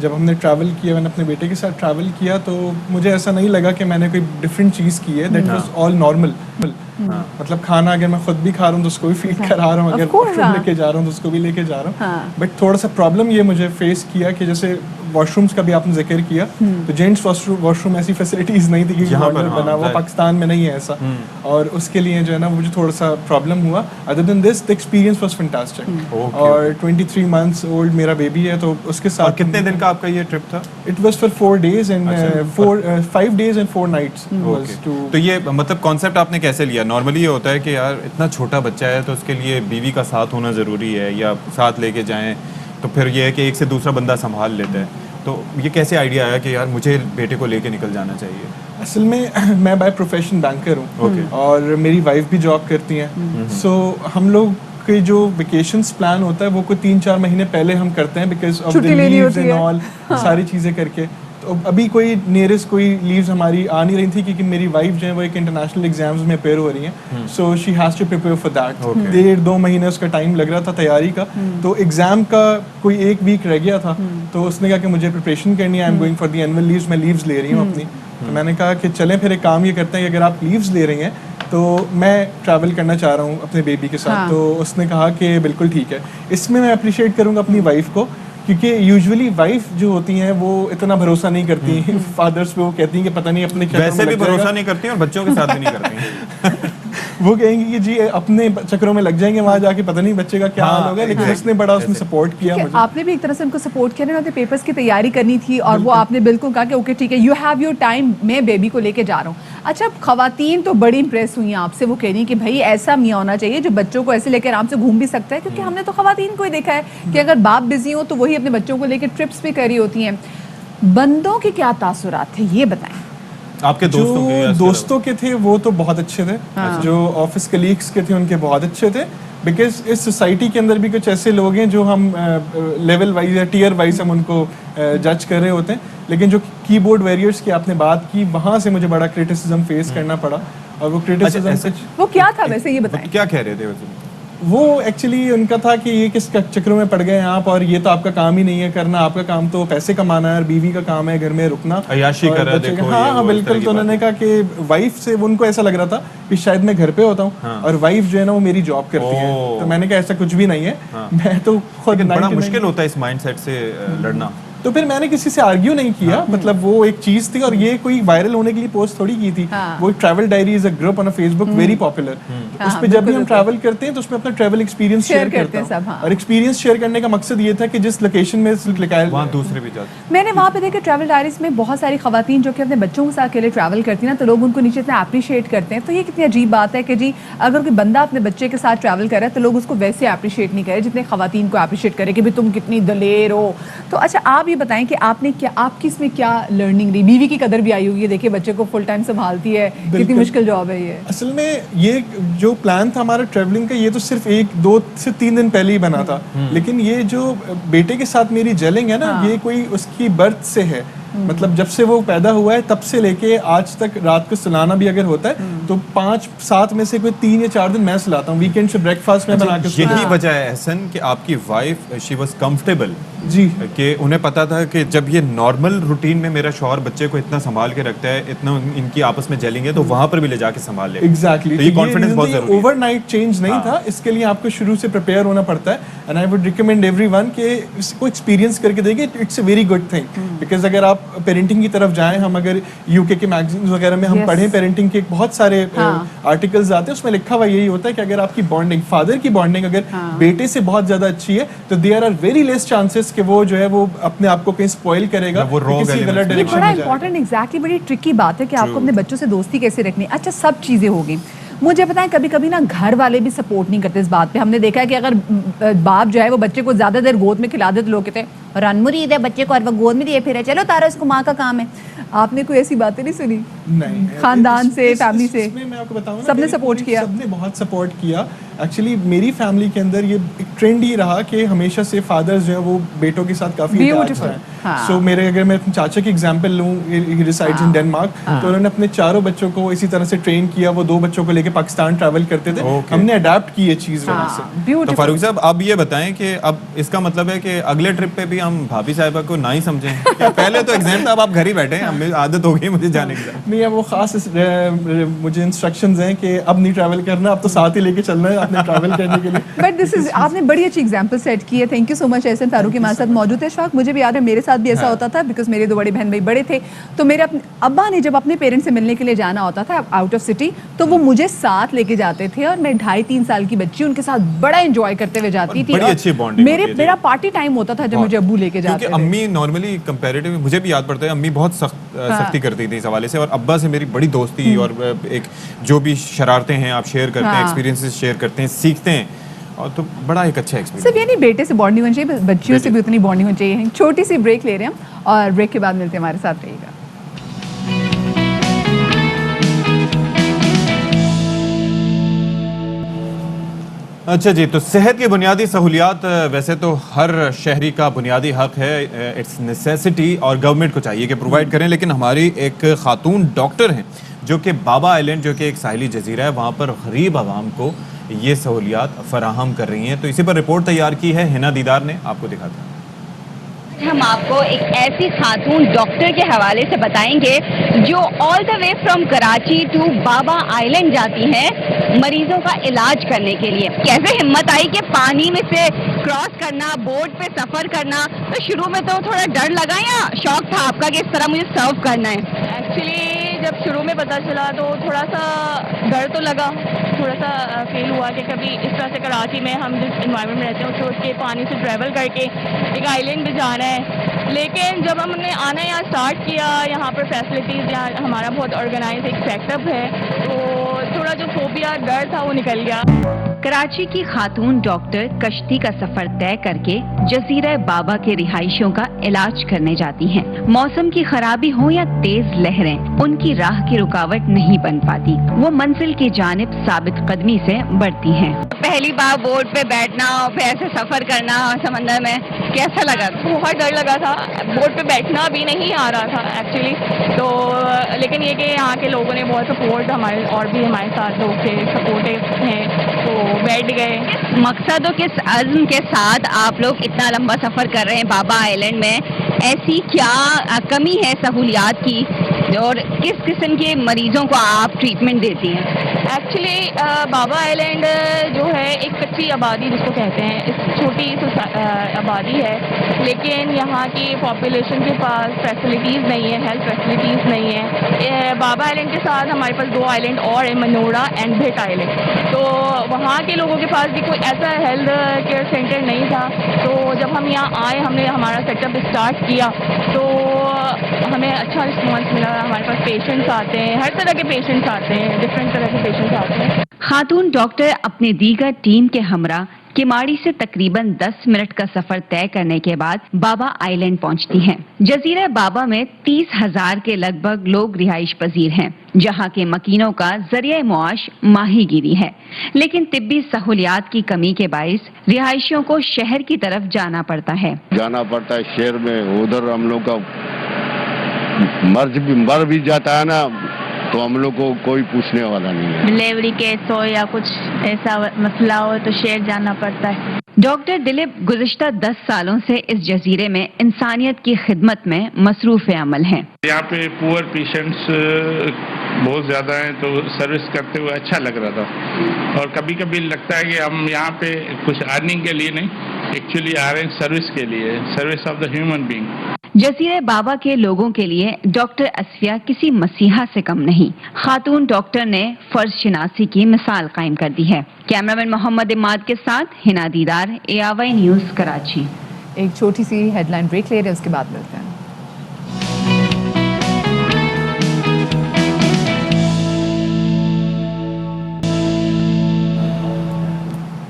جب ہم نے ٹریول کیا, میں نے اپنے بیٹے کے ساتھ ٹریول کیا, تو مجھے ایسا نہیں لگا کہ میں نے کوئی ڈفرینٹ چیز کی ہے. That was all normal. مطلب کھانا اگر میں خود بھی کھا رہا ہوں تو اس کو بھی فیڈ کرا رہا ہوں, اگر واش روم لے کے جا رہا ہوں تو اس کو بھی لے کے جا رہا ہوں. بٹ تھوڑا سا پرابلم یہ مجھے فیس کیا کہ جیسے واش رومس کا بھی آپ نے ذکر کیا, تو جینٹس واش روم ایسی فیسلٹیز نہیں تھی کہ ماڈل بنا ہوا, پاکستان میں نہیں ہے ایسا, اور اس کے لیے جو ہے نا مجھے تھوڑا سا پرابلم ہوا. Other than this the experience was fantastic. اور 23 months اولڈ میرا بیبی ہے, تو اس کے ساتھ. کتنے دن کا آپ کا یہ ٹرپ تھا؟ It was for 4 days and 5 days and 4 nights. تو یہ مطلب کانسیپٹ آپ نے کیسے لیا؟ نارملی یہ ہوتا ہے کہ یار اتنا چھوٹا بچہ ہے تو اس کے لیے بیوی کا ساتھ ہونا ضروری ہے, یا ساتھ لے کے جائیں, تو پھر یہ ہے کہ ایک سے دوسرا بندہ سنبھال لیتا ہے. تو یہ کیسے آئیڈیا آیا کہ یار مجھے بیٹے کو لے کے نکل جانا چاہیے؟ اصل میں بائی پروفیشن بینکر ہوں, اور میری وائف بھی جاب کرتی ہیں. سو ہم لوگ کے جو ویکیشنس پلان ہوتا ہے وہ کوئی 3-4 مہینے پہلے ہم کرتے ہیں, because of the leaves and all, ساری چیزیں کر کے. تو ابھی کوئی نیئرسٹ کوئی لیوز ہماری آ نہیں رہی تھی, کیونکہ میری وائف جو ہے وہ ایک انٹرنیشنل ایگزامز میں اپیئر ہو رہی ہیں. So she has to prepare for that. 1.5-2 مہینے اس کا ٹائم لگ رہا تھا تیاری کا. تو ایگزام کا کوئی 1 week رہ گیا تھا, تو اس نے کہا کہ مجھے پریپریشن کرنی ہے, I am going for the annual leaves, میں لیوز لے رہی ہوں اپنی. تو میں نے کہا کہ چلیں پھر ایک کام یہ کرتے ہیں کہ اگر آپ لیوز لے رہی ہیں تو میں ٹریول کرنا چاہ رہا ہوں اپنے بیبی کے ساتھ. تو اس نے کہا کہ بالکل ٹھیک ہے. اس میں اپریشیٹ کروں گا اپنی وائف کو, کیونکہ یوزولی وائف جو ہوتی ہیں وہ اتنا بھروسہ نہیں کرتی ہیں فادرس پہ. وہ کہتی ہیں کہ پتہ نہیں اپنے ویسے بھی بھروسہ نہیں کرتی ہیں, اور بچوں کے ساتھ بھی نہیں کرتی ہیں. وہ کہیں گے کہ جی اپنے چکروں میں لگ جائیں گے, وہاں جا کے پتہ نہیں بچے کا کیا حال ہوگا. لیکن اس نے بڑا اس میں سپورٹ کیا مجھے. آپ نے بھی ایک طرح سے ان کو سپورٹ کیا نا, پیپرز کی تیاری کرنی تھی, اور وہ آپ نے بالکل کہا کہ اوکے ٹھیک ہے, یو ہیو یور ٹائم, میں بیبی کو لے کے جا رہا ہوں. اچھا, خواتین تو بڑی امپریس ہوئی ہیں آپ سے, وہ کہہ رہی ہیں کہ بھائی ایسا میاں ہونا چاہیے جو بچوں کو ایسے لے کے آرام سے گھوم بھی سکتا ہے, کیونکہ ہم نے تو خواتین کو ہی دیکھا ہے کہ اگر باپ بزی ہو تو وہی اپنے بچوں کو لے کے ٹرپس بھی کر رہی ہوتی ہیں. بندوں کے کیا تاثرات تھے یہ بتائیں. آپ کے دوستوں کے تھے وہ تو بہت اچھے تھے, جو آفس کلیگس کے تھے ان کے بہت اچھے تھے, بیکاز اس سوسائٹی کے اندر بھی کچھ ایسے لوگ ہیں جو ہم لیول وائز یا ٹیئر وائز ہم ان کو جج کر رہے ہوتے ہیں. لیکن جو کی بورڈ ویریئرس کی آپ نے بات کی, وہاں سے مجھے بڑا کرٹیسزم فیس کرنا پڑا. اور وہ کرٹیسزم وہ کیا تھا ویسے, یہ بتائیں. کیا کہہ رہے تھے وہ ایکچولی ان کا تھا کہ یہ کس چکروں میں پڑ گئے ہیں آپ, اور یہ تو آپ کا کام ہی نہیں ہے کرنا, آپ کا کام تو پیسے کمانا ہے, اور بیوی کا کام ہے گھر میں رکنا, عیاشی کر رہا ہے. ہاں بالکل. تو انہوں نے کہا کہ وائف سے ان کو ایسا لگ رہا تھا کہ شاید میں گھر پہ ہوتا ہوں اور وائف جو ہے نا وہ میری جاب کرتی ہے. تو میں نے کہا ایسا کچھ بھی نہیں ہے, میں تو خود. بڑا مشکل ہوتا ہے اس مائنڈ سیٹ سے لڑنا. تو پھر میں نے کسی سے آرگیو نہیں کیا, مطلب وہ ایک چیز تھی, اور یہ کوئی وائرل ہونے کے لیے پوسٹ تھوڑی کی تھی. وہ travel diary is a group on Facebook, very popular. اس پہ جب بھی ہم ٹریول کرتے ہیں تو اس میں اپنا ٹریول ایکسپیرینس شیئر کرتے ہیں, اور ایکسپیرینس شیئر کرنے کا مقصد یہ تھا کہ جس لوکیشن میں وہاں دوسرے بھی جاتے. میں نے وہاں پہ دیکھا ٹریول ڈائریز میں بہت ساری خواتین جو کہ اپنے بچوں کے ساتھ اکیلے ٹریول کرتی ہیں نا, تو لوگ ان کو نیچے اتنا اپریشیٹ کرتے ہیں. تو یہ کتنی عجیب بات ہے کہ جی اگر کوئی بندہ اپنے بچے کے ساتھ ٹریول کر رہا ہے تو لوگ اس کو ویسے اپریشیٹ نہیں کرے جتنے خواتین کو اپریشیٹ کرے کہ بھی تم کتنی دلیر ہو. تو اچھا آپ یہ بتائیں کہ آپ نے کیا, آپ کی اس میں کیا لرننگ رہی؟ بیوی کی قدر بھی آئی ہوگی, دیکھیے بچے کو فل ٹائم سنبھالتی ہے, کتنی مشکل جاب ہے یہ. اصل میں یہ جو پلان تھا ہمارا ٹریولنگ کا, یہ تو صرف 1-2 سے 3 دن پہلے ہی بنا تھا. لیکن یہ جو بیٹے کے ساتھ میری جیلنگ ہے نا, یہ کوئی اس کی برتھ سے ہے. مطلب جب سے وہ پیدا ہوا ہے تب سے لے کے آج تک رات کو سلانا بھی اگر ہوتا ہے تو 5-7 میں سے کوئی 3 یا 4 دن میں سلاتا ہوں. ویکینڈ سے بریک فاسٹ میں بنا کے. یہی وجہ ہے احسن کہ آپ کی وائف شی واز کمفرٹیبل, جی, کہ انہیں پتا تھا کہ جب یہ نارمل روٹین میں میرا شوہر بچے کو اتنا سنبھال کے رکھتا ہے, اتنا ان کی آپس میں جیلنگ ہے, تو وہاں پر بھی لے جا کے سنبھال لے. ایگزیکٹلی. یہ کانفیڈنس بہت ضروری ہے. اوور نائٹ چینج نہیں تھا, اس کے لیے آپ کو شروع سے پریپیئر ہونا پڑتا ہے. And I would recommend everyone کہ اس کو ایکسپیرینس کر کے دیکھیں. It's a very good thing, because اگر آپ پیرنٹنگ کی طرف جائیں, ہم اگر UK کے میگزینز وغیرہ میں ہم پڑھیں پیرنٹنگ کے بہت سارے آرٹیکلز آتے ہیں, اس میں لکھا ہوا یہی ہوتا ہے کہ اگر آپ کی بانڈنگ, فادر کی بانڈنگ اگر بیٹے سے بہت زیادہ اچھی ہے تو there are very less chances کہ وہ جو ہے وہ اپنے آپ کو کہیں اسپوائل کرے گا, کسی غلط ڈائریکشن میں جائے گا. امپورٹنٹ, ایگزیکٹلی, بڑی ٹرکی بات ہے کہ آپ کو اپنے بچوں سے دوستی کیسے رکھنی ہے. اچھا سب چیزیں ہوگی, مجھے بتائیں کبھی کبھی نا گھر والے بھی سپورٹ نہیں کرتے اس بات پہ. ہم نے دیکھا ہے کہ اگر باپ جو ہے وہ بچے کو زیادہ دیر گود میں کھلا دے تو لوگ کہتے ہیں رن مرید ہے, بچے کو ہر وقت گود میں دیے پھر ہے, چلو تارا اس کو ماں کا کام ہے. آپ نے کوئی ایسی باتیں نہیں سنی؟ نہیں, خاندان سے, فیملی سے میں آپ کو بتاؤں سب نے سپورٹ کیا, سب نے بہت سپورٹ کیا. ایکچولی میری فیملی کے اندر یہ ایک ٹرینڈ ہی رہا کہ ہمیشہ سے فادرز جو ہیں وہ بیٹوں کے ساتھ کافی اٹیچ ہیں. سو میرے اگر میں چاچا کی ایگزامپل لوں, ہی ریسائڈز ان ڈینمارک, تو انہوں نے اپنے 4 بچوں کو اسی طرح سے ٹرین کیا. وہ 2 بچوں کو لے کے پاکستان ٹریول کرتے تھے, ہم نے اڈاپٹ کی یہ چیز وہاں سے. تو فاروق صاحب اب یہ بتائیں کہ اب اس کا مطلب ہے کہ اگلے ٹرپ پہ بھی ہم بھابھی صاحبہ کو نہ ہی سمجھیں, پہلے تو ایگزام تھا, اب آپ گھر ہی بیٹھے ہیں, ہمیں عادت ہو گئی مجھے جانے کی. نہیں, اب وہ خاص مجھے انسٹرکشنز ہیں کہ اب نہیں ٹریول کرنا, اب تو ساتھ ہی لے کے چلنا ہے اپنے ٹریول کرنے کے لیے. بٹ دس از, آپ نے بڑی اچھی ایگزامپل سیٹ کی ہے. تھینک یو سو مچ. احسن فاروقی ہمارے ساتھ موجود ہے. شوق مجھے بھی یاد ہے, میرے ساتھ بھی ایسا ہوتا تھا, بیکاز میرے 2 بڑے بہن بھائی بڑے تھے, تو میرے ابا نے جب اپنے پیرنٹس سے ملنے کے لیے جانا ہوتا تھا آؤٹ آف سٹی, تو وہ مجھے ساتھ لے کے جاتے تھے, اور میں 2.5-3 سال کی بچی ان کے ساتھ بڑا انجوائے کرتے ہوئے جاتی تھی. بڑی اچھی بانڈنگ, میرا پارٹی ٹائم ہوتا تھا جب مجھے ابو لے کے جاتے تھے. کیونکہ امی نارملی کمپیریٹیولی مجھے بھی یاد پڑتا ہے, امی بہت سختی کرتی تھی اس حوالے سے, اور ابا سے میری بڑی دوستی, اور ایک جو بھی شرارتیں ہیں آپ شیئر کرتے ہیں, ایکسپیرینسز شیئر کرتے ہیں, سیکھتے ہیں, اور تو بڑا ایک اچھا ایکسپیرینس. صرف یعنی بیٹے سے بانڈنگ ہونی چاہیے, بچیوں سے بھی اتنی بانڈنگ ہونی چاہیے. چھوٹی سی بریک لے رہے ہیں ہم, اور بریک کے بعد ملتے ہیں, ہمارے ساتھ رہیے گا. اچھا جی, تو صحت کی بنیادی سہولیات ویسے تو ہر شہری کا بنیادی حق ہے, اٹس نیسیسٹی, اور گورنمنٹ کو چاہیے کہ پرووائڈ کریں. لیکن ہماری ایک خاتون ڈاکٹر ہیں جو کہ بابا آئلینڈ, جو کہ ایک ساحلی جزیرہ ہے, وہاں پر غریب عوام کو یہ سہولیات فراہم کر رہی ہیں. تو اسی پر رپورٹ تیار کی ہے ہنا دیدار نے, آپ کو دکھاتے ہیں. ہم آپ کو ایک ایسی خاتون ڈاکٹر کے حوالے سے بتائیں گے جو آل دا وے فرام کراچی ٹو بابا آئلینڈ جاتی ہیں مریضوں کا علاج کرنے کے لیے. کیسے ہمت آئی کہ پانی میں سے کراس کرنا, بوٹ پہ سفر کرنا, تو شروع میں تو تھوڑا ڈر لگا یا شوق تھا آپ کا کہ اس طرح مجھے سرو کرنا ہے؟ ایکچولی جب شروع میں پتہ چلا تو تھوڑا سا ڈر تو لگا, تھوڑا سا فیل ہوا کہ کبھی اس طرح سے کراچی میں ہم جس انوائرمنٹ میں رہتے ہیں اس سے اٹھ کے پانی سے ٹریول کر کے ایک آئلینڈ پہ جانا ہے. لیکن جب ہم نے آنا یہاں اسٹارٹ کیا, یہاں پر فیسلٹیز, یہاں ہمارا بہت آرگنائز ایک سیٹ اپ ہے, تو تھوڑا جو فوبیا ڈر تھا وہ نکل گیا. کراچی کی خاتون ڈاکٹر کشتی کا سفر طے کر کے جزیرہ بابا کے رہائشیوں کا علاج کرنے جاتی ہیں. موسم کی خرابی ہو یا تیز لہریں, ان کی راہ کی رکاوٹ نہیں بن پاتی. وہ منزل کی جانب ثابت قدمی سے بڑھتی ہیں. پہلی بار بوٹ پہ بیٹھنا اور پھر ایسے سفر کرنا سمندر میں کیسا لگا؟ بہت ڈر لگا تھا, بوٹ پہ بیٹھنا بھی نہیں آ رہا تھا ایکچولی. تو لیکن یہ کہ یہاں کے لوگوں نے بہت سپورٹ, ہمارے اور بھی ہمارے ساتھ لوگ تھے سپورٹیو ہیں, تو بیٹھ گئے. مقصد و کس عزم کے ساتھ آپ لوگ اتنا لمبا سفر کر رہے ہیں بابا آئلینڈ میں؟ ایسی کیا کمی ہے سہولیات کی, اور کس قسم کے مریضوں کو آپ ٹریٹمنٹ دیتی ہیں؟ ایکچولی بابا آئلینڈ جو ہے ایک کچی آبادی جس کو کہتے ہیں, اس چھوٹی آبادی ہے, لیکن یہاں کی پاپولیشن کے پاس فیسلٹیز نہیں ہے, ہیلتھ فیسلٹیز نہیں ہے. بابا آئلینڈ کے ساتھ ہمارے پاس 2 آئلینڈ اور ہیں, منوڑا اینڈ بھٹ آئلینڈ. تو وہاں کے لوگوں کے پاس بھی کوئی ایسا ہیلتھ کیئر سینٹر نہیں تھا. تو جب ہم یہاں آئے, ہم نے ہمارا سیٹ اپ اسٹارٹ کیا, تو ہمیں اچھا رسپانس ملا. ہمارے پاس پیشنٹس آتے ہیں, ہر طرح کے پیشنٹس آتے ہیں, ڈفرینٹ طرح کے پیشنٹس آتے ہیں. خاتون ڈاکٹر اپنے دیگر ٹیم کے ہمراہ کماڑی سے تقریباً 10 منٹ کا سفر طے کرنے کے بعد بابا آئلینڈ پہنچتی ہیں. جزیرہ بابا میں 30,000 کے لگ بھگ لوگ رہائش پذیر ہیں, جہاں کے مکینوں کا ذریعہ معاش ماہی گیری ہے. لیکن طبی سہولیات کی کمی کے باعث رہائشیوں کو شہر کی طرف جانا پڑتا ہے شہر میں. ادھر ہم لوگ کا مر بھی جاتا ہے نا, تو ہم لوگ کو کوئی پوچھنے والا نہیں ہے. ڈلیوری کیس ہو یا کچھ ایسا مسئلہ ہو تو شہر جانا پڑتا ہے. ڈاکٹر دلیپ گزشتہ 10 سالوں سے اس جزیرے میں انسانیت کی خدمت میں مصروف عمل ہیں. یہاں پہ پور پیشنٹس بہت زیادہ ہیں, تو سروس کرتے ہوئے اچھا لگ رہا تھا. اور کبھی کبھی لگتا ہے کہ ہم یہاں پہ کچھ ارننگ کے لیے نہیں, ایکچولی آ رہے ہیں سروس کے لیے, service of the human being. جزیرہ بابا کے لوگوں کے لیے ڈاکٹر اسفیہ کسی مسیحا سے کم نہیں. خاتون ڈاکٹر نے فرض شناسی کی مثال قائم کر دی ہے. کیمرامین محمد اماد کے ساتھ ہنا دیدار, ARY نیوز کراچی. ایک چھوٹی سی ہیڈ لائن بریک لے رہے ہیں, اس کے بعد ملتے ہیں.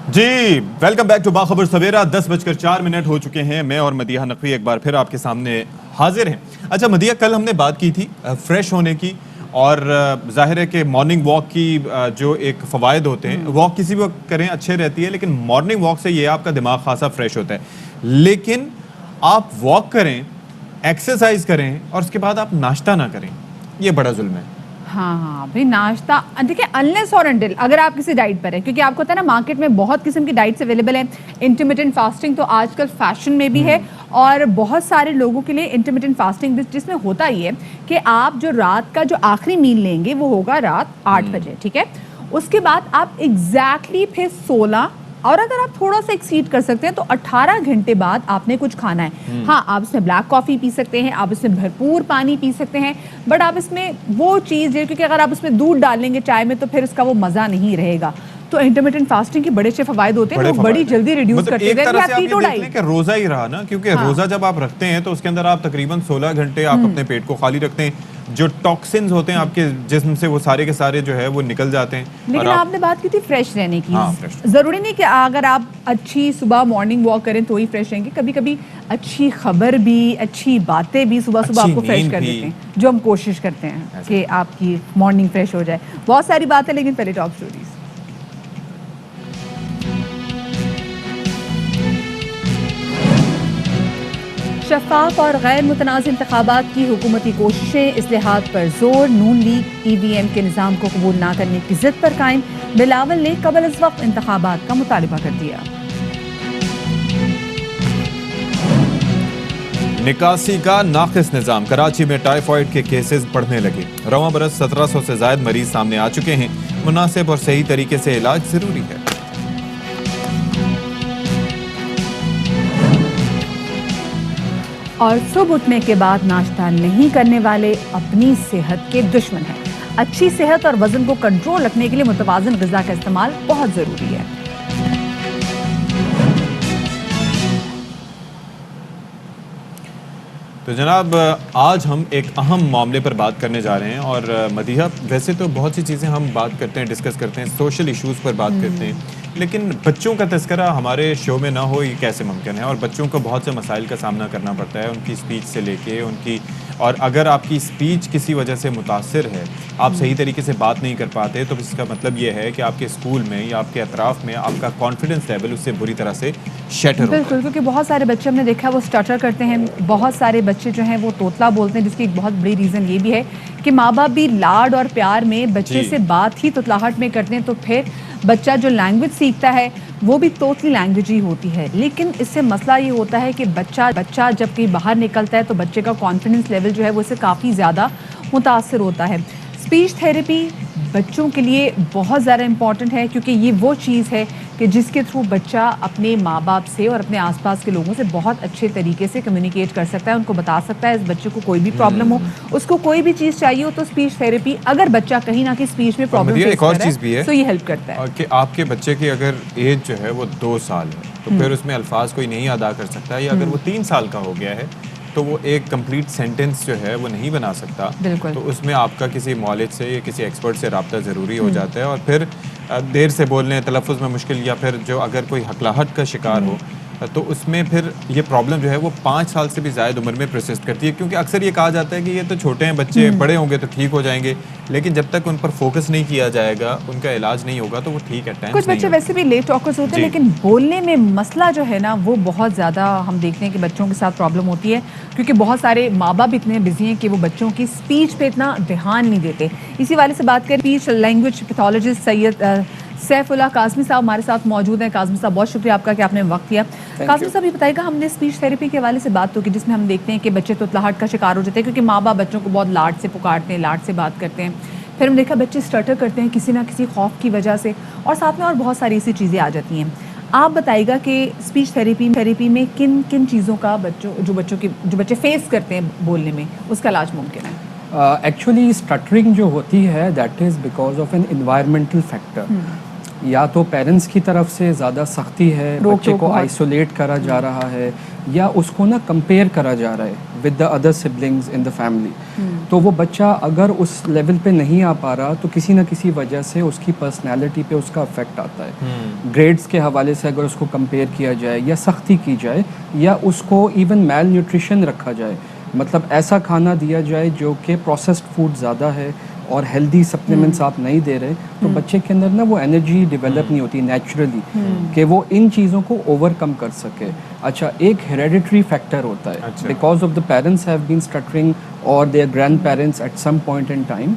جی ویلکم بیک ٹو باخبر سویرا. 10:04 ہو چکے ہیں. میں اور مدیحہ نقوی ایک بار پھر آپ کے سامنے حاضر ہیں. اچھا مدیحہ, کل ہم نے بات کی تھی فریش ہونے کی اور ظاہر ہے کہ مارننگ واک کی جو ایک فوائد ہوتے ہیں, واک کسی وقت کریں اچھے رہتی ہے, لیکن مارننگ واک سے یہ آپ کا دماغ خاصا فریش ہوتا ہے. لیکن آپ واک کریں, ایکسرسائز کریں اور اس کے بعد آپ ناشتہ نہ کریں, یہ بڑا ظلم ہے. ہاں بھائی ناشتہ دیکھیں انلیس اور انٹل اگر آپ کسی ڈائٹ پر ہے, کیونکہ آپ کو پتہ ہے نا مارکیٹ میں بہت قسم کی ڈائٹس اویلیبل ہیں. انٹرمیٹنٹ فاسٹنگ تو آج کل فیشن میں بھی ہے, اور بہت سارے لوگوں کے لیے انٹرمیٹنٹ فاسٹنگ جس میں ہوتا ہی ہے کہ آپ جو رات کا جو آخری میل لیں گے وہ ہوگا رات 8 بجے, ٹھیک ہے. اس کے بعد آپ ایگزیکٹلی پھر 16 اور اگر آپ تھوڑا سا ایکسیڈ کر سکتے ہیں تو 18 گھنٹے بعد آپ نے کچھ کھانا ہے. ہاں آپ اس میں بلیک کافی پی سکتے ہیں, آپ اس میں بھرپور پانی پی سکتے ہیں, بٹ آپ اس میں وہ چیز ہے کیونکہ اگر آپ اس میں دودھ ڈال لیں گے چائے میں تو پھر اس کا وہ مزہ نہیں رہے گا. تو انٹرمیٹنٹ فاسٹنگ کے بڑے اچھے فوائد ہوتے ہیں, وہ بڑی جلدی ریڈیوس کرتے ہیں. ایک طرح سے آپ یہ دیکھ لیں کہ روزہ ہی رہا نا, کیونکہ روزہ جب آپ رکھتے ہیں تو اس کے اندر آپ تقریباً 16 گھنٹے آپ اپنے پیٹ کو خالی رکھتے ہیں, جو ٹاکسنز ہوتے ہیں آپ کے جسم سے وہ سارے کے سارے جو ہے وہ نکل جاتے ہیں. لیکن آپ نے بات کی تھی فریش رہنے کی, ضروری نہیں کہ اگر آپ اچھی صبح مارننگ واک کریں تو ہی فریش رہیں گے. کبھی کبھی اچھی خبر بھی, اچھی باتیں بھی صبح صبح آپ کو فریش کر دیتے ہیں, جو ہم کوشش کرتے ہیں کہ آپ کی مارننگ فریش ہو جائے. بہت ساری باتیں, لیکن پہلے ٹاپ اسٹوریز. شفاف اور غیر متنازع انتخابات کی حکومتی کوششیں, اصلاحات پر زور. نون لیگ ای وی ایم کے نظام کو قبول نہ کرنے کی ضد پر قائم. بلاول نے قبل از وقت انتخابات کا مطالبہ کر دیا. نکاسی کا ناقص نظام, کراچی میں ٹائیفائڈ کے کیسز بڑھنے لگے. رواں برس 1700 سے زائد مریض سامنے آ چکے ہیں. مناسب اور صحیح طریقے سے علاج ضروری ہے. اور صبح اٹھنے کے بعد ناشتہ نہیں کرنے والے اپنی صحت کے دشمن ہیں. اچھی صحت اور وزن کو کنٹرول رکھنے کے لیے متوازن غذا کا استعمال بہت ضروری ہے. تو جناب آج ہم ایک اہم معاملے پر بات کرنے جا رہے ہیں. اور مدیحہ, ویسے تو بہت سی چیزیں ہم بات کرتے ہیں, ڈسکس کرتے ہیں, سوشل ایشوز پر بات کرتے ہیں, لیکن بچوں کا تذکرہ ہمارے شو میں نہ ہو یہ کیسے ممکن ہے. اور بچوں کو بہت سے مسائل کا سامنا کرنا پڑتا ہے, ان کی اسپیچ سے لے کے ان کی, اور اگر آپ کی اسپیچ کسی وجہ سے متاثر ہے, آپ صحیح طریقے سے بات نہیں کر پاتے, تو اس کا مطلب یہ ہے کہ آپ کے اسکول میں یا آپ کے اطراف میں آپ کا کانفیڈنس لیول اس سے بری طرح سے شیٹر ہوتا ہے. بالکل, کیونکہ بہت سارے بچے ہم نے دیکھا وہ اسٹارٹر کرتے ہیں, بہت سارے بچے جو ہیں وہ توتلا بولتے ہیں, جس کی ایک بہت بڑی ریزن یہ بھی ہے کہ ماں باپ بھی لاڈ اور پیار میں بچے سے بات ہی توتلاہٹ میں کرتے ہیں, تو پھر بچہ جو لینگویج سیکھتا ہے وہ بھی توتلی لینگویج ہی ہوتی ہے. لیکن اس سے مسئلہ یہ ہوتا ہے کہ بچہ جب کہیں باہر نکلتا ہے تو بچے کا کانفیڈنس لیول جو ہے وہ اس سے کافی زیادہ متاثر ہوتا ہے. اسپیچ تھیراپی بچوں کے لیے بہت زیادہ امپورٹنٹ ہے, کیونکہ یہ وہ چیز ہے کہ جس کے تھرو بچہ اپنے ماں باپ سے اور اپنے آس پاس کے لوگوں سے بہت اچھے طریقے سے کمیونیکیٹ کر سکتا ہے, ان کو بتا سکتا ہے. اس بچے کو کوئی بھی پرابلم ہو, اس کو کوئی بھی چیز چاہیے ہو, تو اسپیچ تھیراپی, اگر بچہ کہیں نہ کہیں اسپیچ میں پرابلم فیس کر رہا ہے تو یہ ہیلپ کرتا ہے. کہ آپ کے بچے کی اگر ایج جو ہے وہ 2 سال ہے تو پھر اس میں الفاظ کوئی نہیں ادا کر سکتا, یا اگر وہ 3 سال کا ہو گیا ہے تو وہ ایک کمپلیٹ سینٹنس جو ہے وہ نہیں بنا سکتا, تو اس میں آپ کا کسی معالج سے یا کسی ایکسپرٹ سے رابطہ ضروری ہو جاتا ہے. اور پھر دیر سے بولنے, تلفظ میں مشکل, یا پھر جو اگر کوئی ہکلاہٹ کا شکار ہو تو اس میں پھر یہ پرابلم جو ہے وہ 5 سال سے بھی زائد عمر میں پرسسٹ کرتی ہے. کیونکہ اکثر یہ کہا جاتا ہے کہ یہ تو چھوٹے ہیں بچے, بڑے ہوں گے تو ٹھیک ہو جائیں گے, لیکن جب تک ان پر فوکس نہیں کیا جائے گا, ان کا علاج نہیں ہوگا, تو وہ ٹھیک ہے. کچھ بچے ویسے بھی لیٹ ٹاکرز ہوتے ہیں, لیکن بولنے میں مسئلہ جو ہے نا وہ بہت زیادہ ہم دیکھتے ہیں کہ بچوں کے ساتھ پرابلم ہوتی ہے, کیونکہ بہت سارے ماں باپ اتنے بزی ہیں کہ وہ بچوں کی اسپیچ پہ اتنا دھیان نہیں دیتے. اسی والے سے بات کریں, اسپیچ لینگویج پیتھولوجسٹ سید سیف اللہ کاظمی صاحب ہمارے ساتھ موجود ہیں. کاظمی صاحب بہت شکریہ آپ کا کہ آپ نے وقت دیا. کاظمی صاحب یہ بتائیے گا, ہم نے اسپیچ تھیراپی کے حوالے سے بات تو کی جس میں ہم دیکھتے ہیں کہ بچے توتلاہٹ کا شکار ہو جاتے ہیں, کیونکہ ماں باپ بچوں کو بہت لاڈ سے پکارتے ہیں, لاڈ سے بات کرتے ہیں. پھر ہم دیکھا بچے اسٹرٹر کرتے ہیں کسی نہ کسی خوف کی وجہ سے, اور ساتھ میں اور بہت ساری ایسی چیزیں آ جاتی ہیں. آپ بتائیے گا کہ اسپیچ تھیراپی میں کن کن چیزوں کا جو بچے فیس کرتے ہیں بولنے میں, اس کا علاج ممکن ہے؟ ایکچولی اسٹٹرنگ جو ہوتی ہے that is because of an environmental factor. یا تو پیرنٹس کی طرف سے زیادہ سختی ہے, بچے کو آئسولیٹ کرا جا رہا ہے, یا اس کو نا کمپیئر کرا جا رہا ہے with the other siblings in the family. تو وہ بچہ اگر اس لیول پہ نہیں آ پا رہا تو کسی نہ کسی وجہ سے اس کی پرسنالٹی پہ اس کا افیکٹ آتا ہے. گریڈز کے حوالے سے اگر اس کو کمپیئر کیا جائے یا سختی کی جائے, یا اس کو ایون میل نیوٹریشن رکھا جائے, مطلب ایسا کھانا دیا جائے جو کہ پروسیسڈ فوڈ زیادہ ہے, اور ہیلدی سپلیمنٹس آپ نہیں دے رہے تو بچے کے اندر نا وہ انرجی ڈیولپ نہیں ہوتی نیچرلی کہ وہ ان چیزوں کو اوور کم کر سکے. اچھا ایک ہیریڈیٹری فیکٹر ہوتا ہے because of the parents have been stuttering اور their grandparents at some point in time,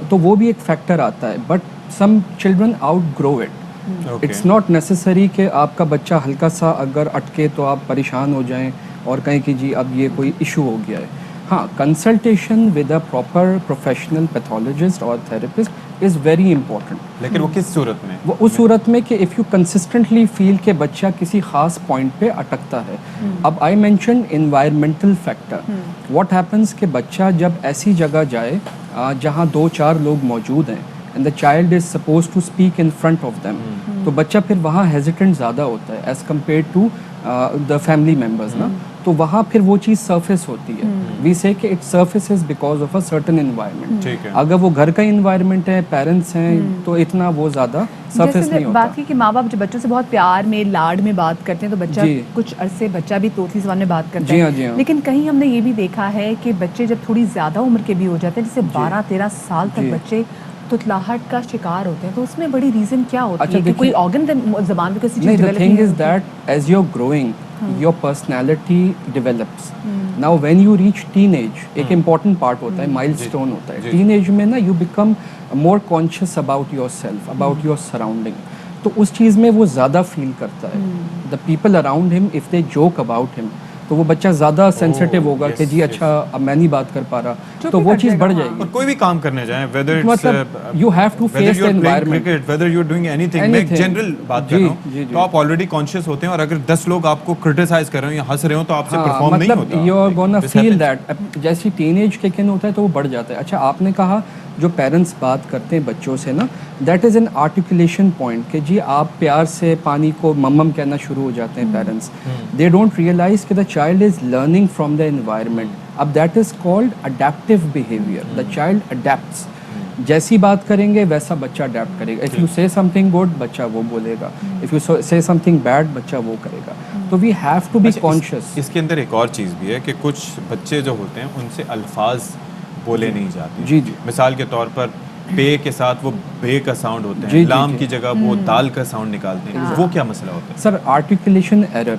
تو وہ بھی ایک فیکٹر آتا ہے. But some children outgrow it. It's not necessary کہ آپ کا بچہ ہلکا سا اگر اٹکے تو آپ پریشان ہو جائیں اور کہیں کہ جی اب یہ کوئی ایشو ہو گیا ہے. ہاں consultation with a proper professional pathologist اور تھراپسٹ از ویری امپورٹنٹ. لیکن وہ کس صورت میں؟ وہ اس صورت میں کہ اف یو کنسسٹنٹلی فیل کہ بچہ کسی خاص پوائنٹ پہ اٹکتا ہے. اب I mention environmental factor. What happens کہ بچہ جب ایسی جگہ جائے جہاں 2-4 لوگ موجود ہیں and the child is supposed to speak in front of them, تو بچہ پھر وہاں hesitant زیادہ ہوتا ہے as compared to the family members نا, تو وہاں پھر وہ چیز surface ہوتی ہے. we say کہ it surfaces because of a certain environment. اگر وہ گھر کا environment ہے, parents ہیں, تو اتنا وہ زیادہ surface نہیں ہوتا. بات کی کہ ماں باپ جب بچوں سے بہت پیار میں لاڈ میں بات کرتے ہیں تو بچہ کچھ عرصے بچہ بھی طوطی زبان میں بات کرتا ہے, لیکن کہیں ہم نے یہ بھی دیکھا ہے کہ بچے جب تھوڑی زیادہ عمر کے بھی ہو جاتے ہیں, جیسے 12-13 سال تک بچے تتلاہٹ کا شکار ہوتے ہیں, تو اس میں بڑی ریزن کیا ہوتی ہے کہ کوئی آرگن زبان پہ کسی چیز ڈیولپ نہیں. The thing is that as you're growing, your personality develops. Now when you reach teenage, ایک important part ہوتا ہے, milestone ہوتا ہے. Teenage میں نا you become more conscious about yourself, about your surrounding. تو اس چیز میں وہ زیادہ feel کرتا ہے. The people around him, if they joke about him, تو وہ بچہ زیادہ سینسیٹیو ہوگا کہ جی اچھا اب میں نہیں بات کر پا رہا, تو وہ چیز بڑھ جائے گی. اور کوئی بھی کام کرنے جائیں, whether you have to face the environment, whether you're doing anything, میں جنرل بات کر رہا ہوں, تو آپ آلریڈی کانشیس ہوتے ہیں, اور اگر 10 لوگ آپ کو کرٹیسائز کر رہے ہوں یا ہنس رہے ہوں تو آپ سے پرفارم نہیں ہوتا. مطلب you are gonna feel that. جیسی ٹین ایج کے کن ہوتا ہے تو وہ بڑھ جاتا ہے. اچھا آپ نے کہا جو پیرنٹس بات کرتے ہیں بچوں سے نا, that is an articulation point کہ جی آپ پیار سے پانی کو ممم کہنا شروع ہو جاتے ہیں پیرنٹس. دے ڈونٹ ریئلائز کہ the child is learning from the environment. اب that is called adaptive behaviour. The child adapts. جیسی بات کریں گے ویسا بچہ اڈیپٹ کرے گا. اف یو سے سم تھنگ گڈ بچہ وہ بولے گا, اف یو سے سم تھنگ بیڈ بچہ وہ کرے گا. تو we have to be conscious. اس کے اندر ایک اور چیز بھی ہے کہ کچھ بچے جو ہوتے ہیں ان سے الفاظ بولے نہیں جاتے. جی جی. مثال کے طور پر پے کے ساتھ وہ بے کا ساؤنڈ ہوتا ہے, لام کی جگہ وہ دال کا ساؤنڈ نکالتے ہیں. وہ کیا مسئلہ ہوتا ہے؟ Sir articulation error,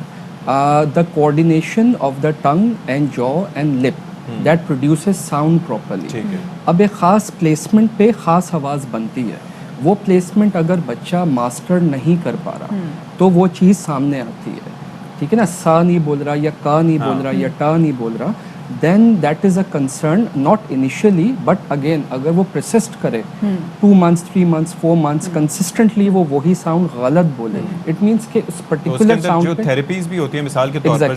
the coordination of the tongue and jaw and lip that produces sound properly. اب ایک خاص پلیسمنٹ پہ خاص آواز بنتی ہے, وہ پلیسمنٹ اگر بچہ ماسٹر نہیں کر پا رہا تو وہ چیز سامنے آتی ہے. ٹھیک ہے نا, سا نہیں بول رہا یا کا نہیں بول رہا یا ٹا نہیں بول رہا, then that is a concern, not initially but again اگر وہ persist کرے 2 months 3 months 4 months consistently وہ وہی ساؤنڈ غلط بولے, it means کہ اس پرٹیکولر ساؤنڈ جو تھیراپیز بھی ہوتی ہیں مثال کے طور پر,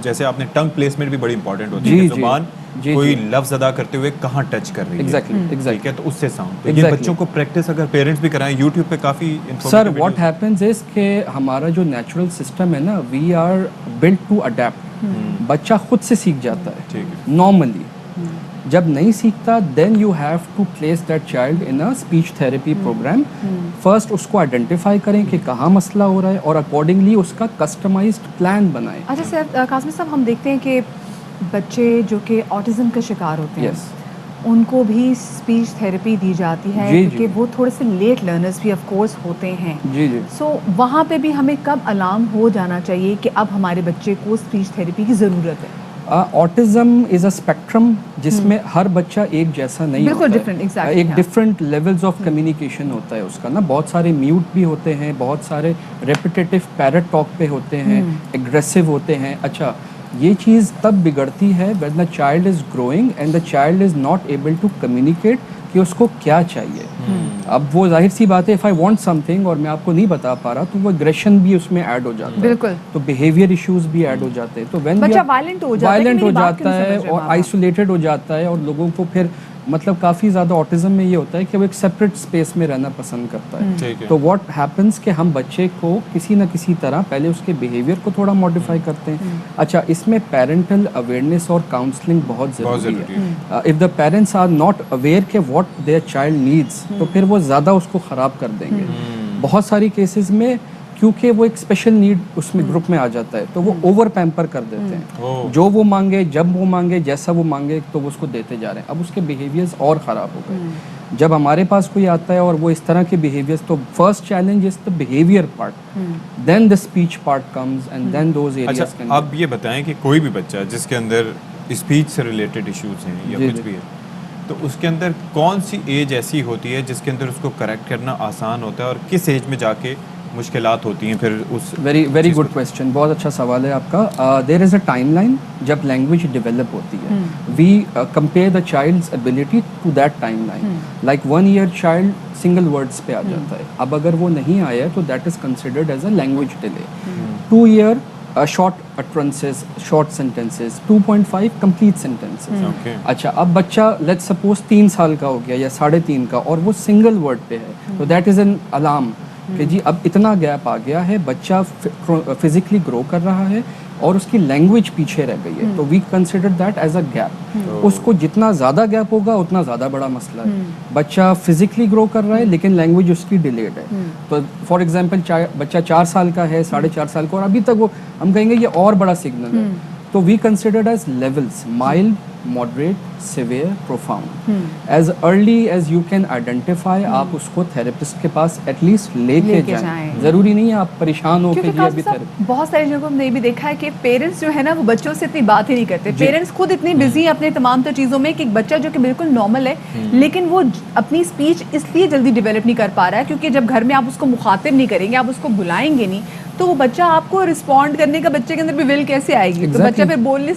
جیسے آپ نے ٹنگ پلیسمنٹ بھی بڑی امپورٹنٹ ہوتی ہے, زبان کوئی لفظ ادا کرتے ہوئے کہاں ٹچ کر رہی ہے, ٹھیک ہے, تو اس سے ساؤنڈ. یہ بچوں کو پریکٹس اگر پیرنٹس بھی کرائیں, یوٹیوب پہ کافی سر واٹ ہیپنس از کہ ہمارا جو نیچرل سسٹم ہے نا, we are built to adapt. بچہ خود سے سیکھ جاتا ہے نارملی. جب نہیں سیکھتا then you have to place that child in a speech therapy programme. First اس کو آئیڈینٹیفائی کریں کہ کہاں مسئلہ ہو رہا ہے اور اکارڈنگلی اس کا کسٹمائزڈ پلان بنائیں. اچھا سر قاسم صاحب, ہم دیکھتے ہیں کہ بچے جو کہ آٹزم کا شکار ہوتے ہیں ان کو بھی اسپیچ تھراپی دی جاتی ہے کیونکہ وہ تھوڑے سے لیٹ لرنرز بھی آف کورس ہوتے ہیں. سو وہاں پہ بھی ہمیں کب الارم ہو جانا چاہیے کہ اب ہمارے بچے کو اسپیچ تھراپی کی ضرورت ہے؟ آٹزم از اے اسپیکٹرم جس میں ہر بچہ ایک جیسا نہیں ہوتا ہے, ایک ڈفرینٹ لیولز آف کمیونیکیشن ہوتا ہے اس کا نا. بہت سارے میوٹ بھی ہوتے ہیں, بہت سارے ریپیٹیٹیو پیرٹ ٹاک پہ ہوتے ہیں, ایگریسو ہوتے ہیں. اچھا یہ چیز تب بگڑتی ہے when the child is growing and the child is not able to communicate کہ اس کو کیا چاہیے. اب وہ ظاہر سی بات ہے, if I want something اور میں آپ کو نہیں بتا پا رہا تو وہ اگریشن بھی اس میں ایڈ ہو جاتا ہے, بالکل, تو بیہیویئر ایشوز بھی ایڈ ہو جاتے ہیں. تو بچہ وائلنٹ ہو جاتا ہے اور آئسولیٹڈ ہو جاتا ہے, اور لوگوں کو پھر مطلب کافی زیادہ آٹزم میں یہ ہوتا ہے کہ وہ ایک سیپریٹ اسپیس میں رہنا پسند کرتا ہے. تو واٹ ہیپنس کہ ہم بچے کو کسی نہ کسی طرح پہلے اس کے بیہیویئر کو تھوڑا ماڈیفائی کرتے ہیں. اچھا اس میں پیرنٹل اویئرنیس اور کاؤنسلنگ بہت ضروری ہے. If the parents are not aware کہ واٹ دیئر چائلڈ نیڈس, تو پھر وہ زیادہ اس کو خراب کر دیں گے. بہت ساری کیسز میں کیونکہ وہ ایک اسپیشل نیڈ اس میں گروپ میں آ جاتا ہے تو وہ اوور پیمپر کر دیتے ہیں, جو وہ مانگے جب وہ مانگے جیسا وہ مانگے تو وہ اس کو دیتے جا رہے ہیں. اب اس کے بیہیویئرز اور خراب ہو گئے. جب ہمارے پاس کوئی آتا ہے اور وہ اس طرح کے بیہیویئرس, تو first challenge is the behaviour part, then the speech part comes and then those areas. اچھا آپ یہ بتائیں کہ کوئی بھی بچہ جس کے اندر اسپیچ سے ریلیٹڈ ایشوز ہیں یا کچھ بھی ہے, تو اس کے اندر کون سی ایج ایسی ہوتی ہے جس کے اندر اس کو کریکٹ کرنا آسان ہوتا ہے, اور کس ایج میں جا کے مشکلات ہوتی ہیں پھر اس؟ ویری گڈ کویسچن, بہت اچھا سوال ہے آپ کا. There is a timeline جب لینگویج ڈیولپ ہوتی ہے. We compare the child's ability to that timeline. Like 1 year child single words پہ آ جاتا ہے, اب اگر وہ نہیں آیا تو that is considered as a language delay. 2 year short utterances, short sentences, 2.5 complete sentences. اچھا اب بچہ لیٹ سپوز 3 سال کا ہو گیا یا 3.5 کا, اور وہ سنگل ورڈ پہ ہے, تو دیٹ از این الارم کہ جی اب اتنا گیپ آ گیا ہے, بچہ فزیکلی گرو کر رہا ہے اور اس کی لینگویج پیچھے رہ گئی ہے, تو we consider that as a gap. اس کو جتنا زیادہ گیپ ہوگا اتنا زیادہ بڑا مسئلہ ہے. بچہ فزیکلی گرو کر رہا ہے لیکن لینگویج اس کی ڈیلیڈ ہے. تو فار ایگزامپل بچہ 4 سال کا ہے, 4.5 سال کا, اور ابھی تک وہ ہم کہیں گے یہ اور بڑا سگنل ہے. تو we considered as levels, mild, moderate, severe, profound. As early as you can identify, آپ اس کو therapist کے پاس at least لے کے جائیں. ضروری نہیں ہے آپ پریشان ہو کہ یہ ابھی بہت ساری جگہوں میں یہ بھی دیکھا ہے کہ پیرنٹس جو ہے نا وہ بچوں سے اتنی بات ہی نہیں کرتے. پیرنٹس خود اتنی بزی ہیں اپنے تمام تر چیزوں میں کہ ایک بچہ جو کہ بالکل نارمل ہے لیکن وہ اپنی اسپیچ اس لیے جلدی ڈیولپ نہیں کر پا رہا ہے کیونکہ جب گھر میں آپ اس کو مخاطب نہیں کریں گے, آپ اس کو بلائیں گے نہیں, تو وہ بچہ آپ کو رسپونڈ کرنے کا بچے کے اندر بھی ول کیسے آئے گی, تو بچہ پھر بولنے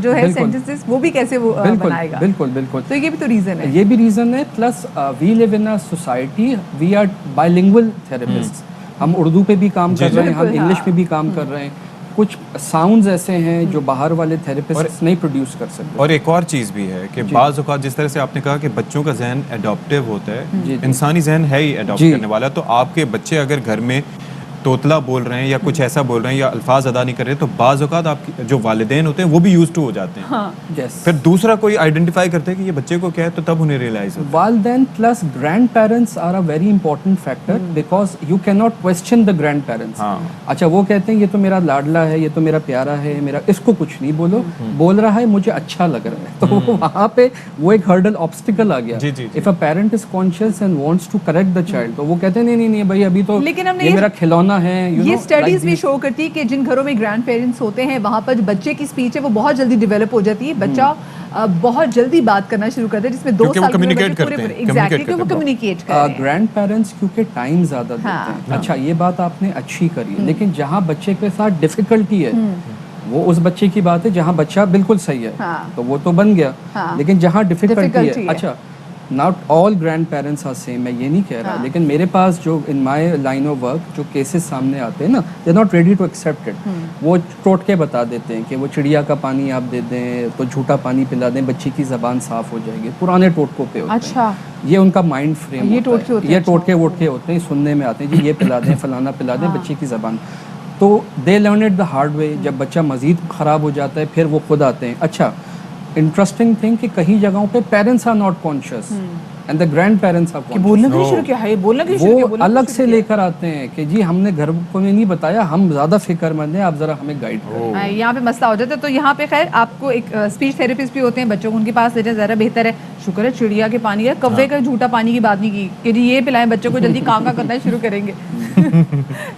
جو ہے سینٹنسز وہ بھی کیسے وہ بنائے گا. بالکل. تو یہ بھی تو ریزن ہے. یہ بھی ریزن ہے. Plus we live in a society, we are bilingual therapists. ہم اردو پہ بھی کام کر رہے ہیں, ہم انگلش پہ بھی کام کر رہے ہیں. کچھ ساؤنڈز ایسے ہیں جو باہر والے تھراپسٹ نہیں پروڈیوس کر سکتے. اور ایک اور چیز بھی ہے کہ بعض اوقات جس طرح سے آپ نے کہا کہ بچوں کا ذہن اڈاپٹیو ہوتا ہے, انسانی ذہن ہے ہی اڈاپٹ کرنے والا, تو آپ کے بچے اگر گھر میں توتلا بول رہے ہیں یا کچھ ایسا بول رہے ہیں یا الفاظ ادا نہیں کر رہے, تو بعض اوقات آپ جو والدین ہوتے ہیں وہ بھی یوز ٹو ہو جاتے ہیں. پھر دوسرا کوئی آئیڈینٹیفائی کرتے ہیں کہ یہ بچے کو کیا ہے, تو تب انہیں ریئلائز ہوتا ہے. والدین plus grandparents are a very important factor because you can not question the grandparents. اچھا وہ کہتے ہیں یہ تو میرا لاڈلا ہے, یہ تو میرا پیارا ہے, میرا, اس کو کچھ نہیں بولو, بول رہا ہے مجھے اچھا لگ رہا ہے, تو وہاں پہ وہ ایک ہرڈل آبسٹیکل آ گیا. If a parent is conscious and wants to correct the child, تو وہ کہتے ہیں نہیں بھائی ابھی تو یہ میرا کھلونا ہے. یہ اسٹڈیز بھی شو کرتی ہے کہ جن گھروں میں گرینڈ پیرنٹس ہوتے ہیں وہاں پر بچے کی اسپیچ ہے وہ بہت جلدی ڈیولپ ہو جاتی ہے. بچہ بہت جلدی بات کرنا شروع کرتا ہے, جس میں 2 سال کمیونیکیٹ کرتے ہیں. ایگزیکٹلی وہ کمیونیکیٹ کرتے ہیں. گرینڈ پیرنٹس کیونکہ ٹائم زیادہ دیتے ہیں. اچھا یہ بات آپ نے اچھی کری ہے, لیکن جہاں بچے کے ساتھ ڈیفیکلٹی ہے وہ اس بچے کی بات ہے جہاں بچہ بالکل صحیح ہے تو وہ تو بن گیا, لیکن جہاں ڈیفیکلٹی ہے. اچھا not all grandparents are same, میں یہ نہیں کہہ رہا, لیکن میرے پاس جو in my line of work جو کیسز سامنے آتے ہیں نا, they not ready to accept it. وہ ٹوٹکے بتا دیتے ہیں کہ وہ چڑیا کا پانی آپ دے دیں تو جھوٹا پانی پلا دیں, بچی کی زبان صاف ہو جائے گی. پرانے ٹوٹکوں پہ ہوتے ہیں, یہ ان کا مائنڈ فریم, یہ ٹوٹکے ووٹکے ہوتے ہیں, سننے میں آتے ہیں جی یہ پلا دیں فلانا پلا دیں بچے کی زبان. تو they learn it the hard way. جب بچہ مزید خراب ہو جاتا ہے پھر وہ خود آتے ہیں. اچھا انٹرسٹنگ تھنگ کہ کہیں جگہوں پہ parents are not conscious and the grandparents are conscious. بولنا بھی شروع کیا ہے, بولنا بھی شروع کیا, وہ الگ سے لے کر آتے ہیں کہ جی ہم نے گھر کو نہیں بتایا, ہم زیادہ فکر مند ہیں, آپ ذرا ہمیں گائیڈ کریں. یہاں پہ مسئلہ ہو جاتا ہے. تو یہاں پہ خیر آپ کو ایک اسپیچ تھراپسٹ بھی ہوتے ہیں, بچوں کو ان کے پاس لے جائیں زیادہ بہتر ہے. شکر ہے چڑیا کے پانی ہے, کوے کا جھوٹا پانی کی بات نہیں کی کہ جی یہ پلائیں بچوں کو جلدی کام کرنا شروع کریں گے.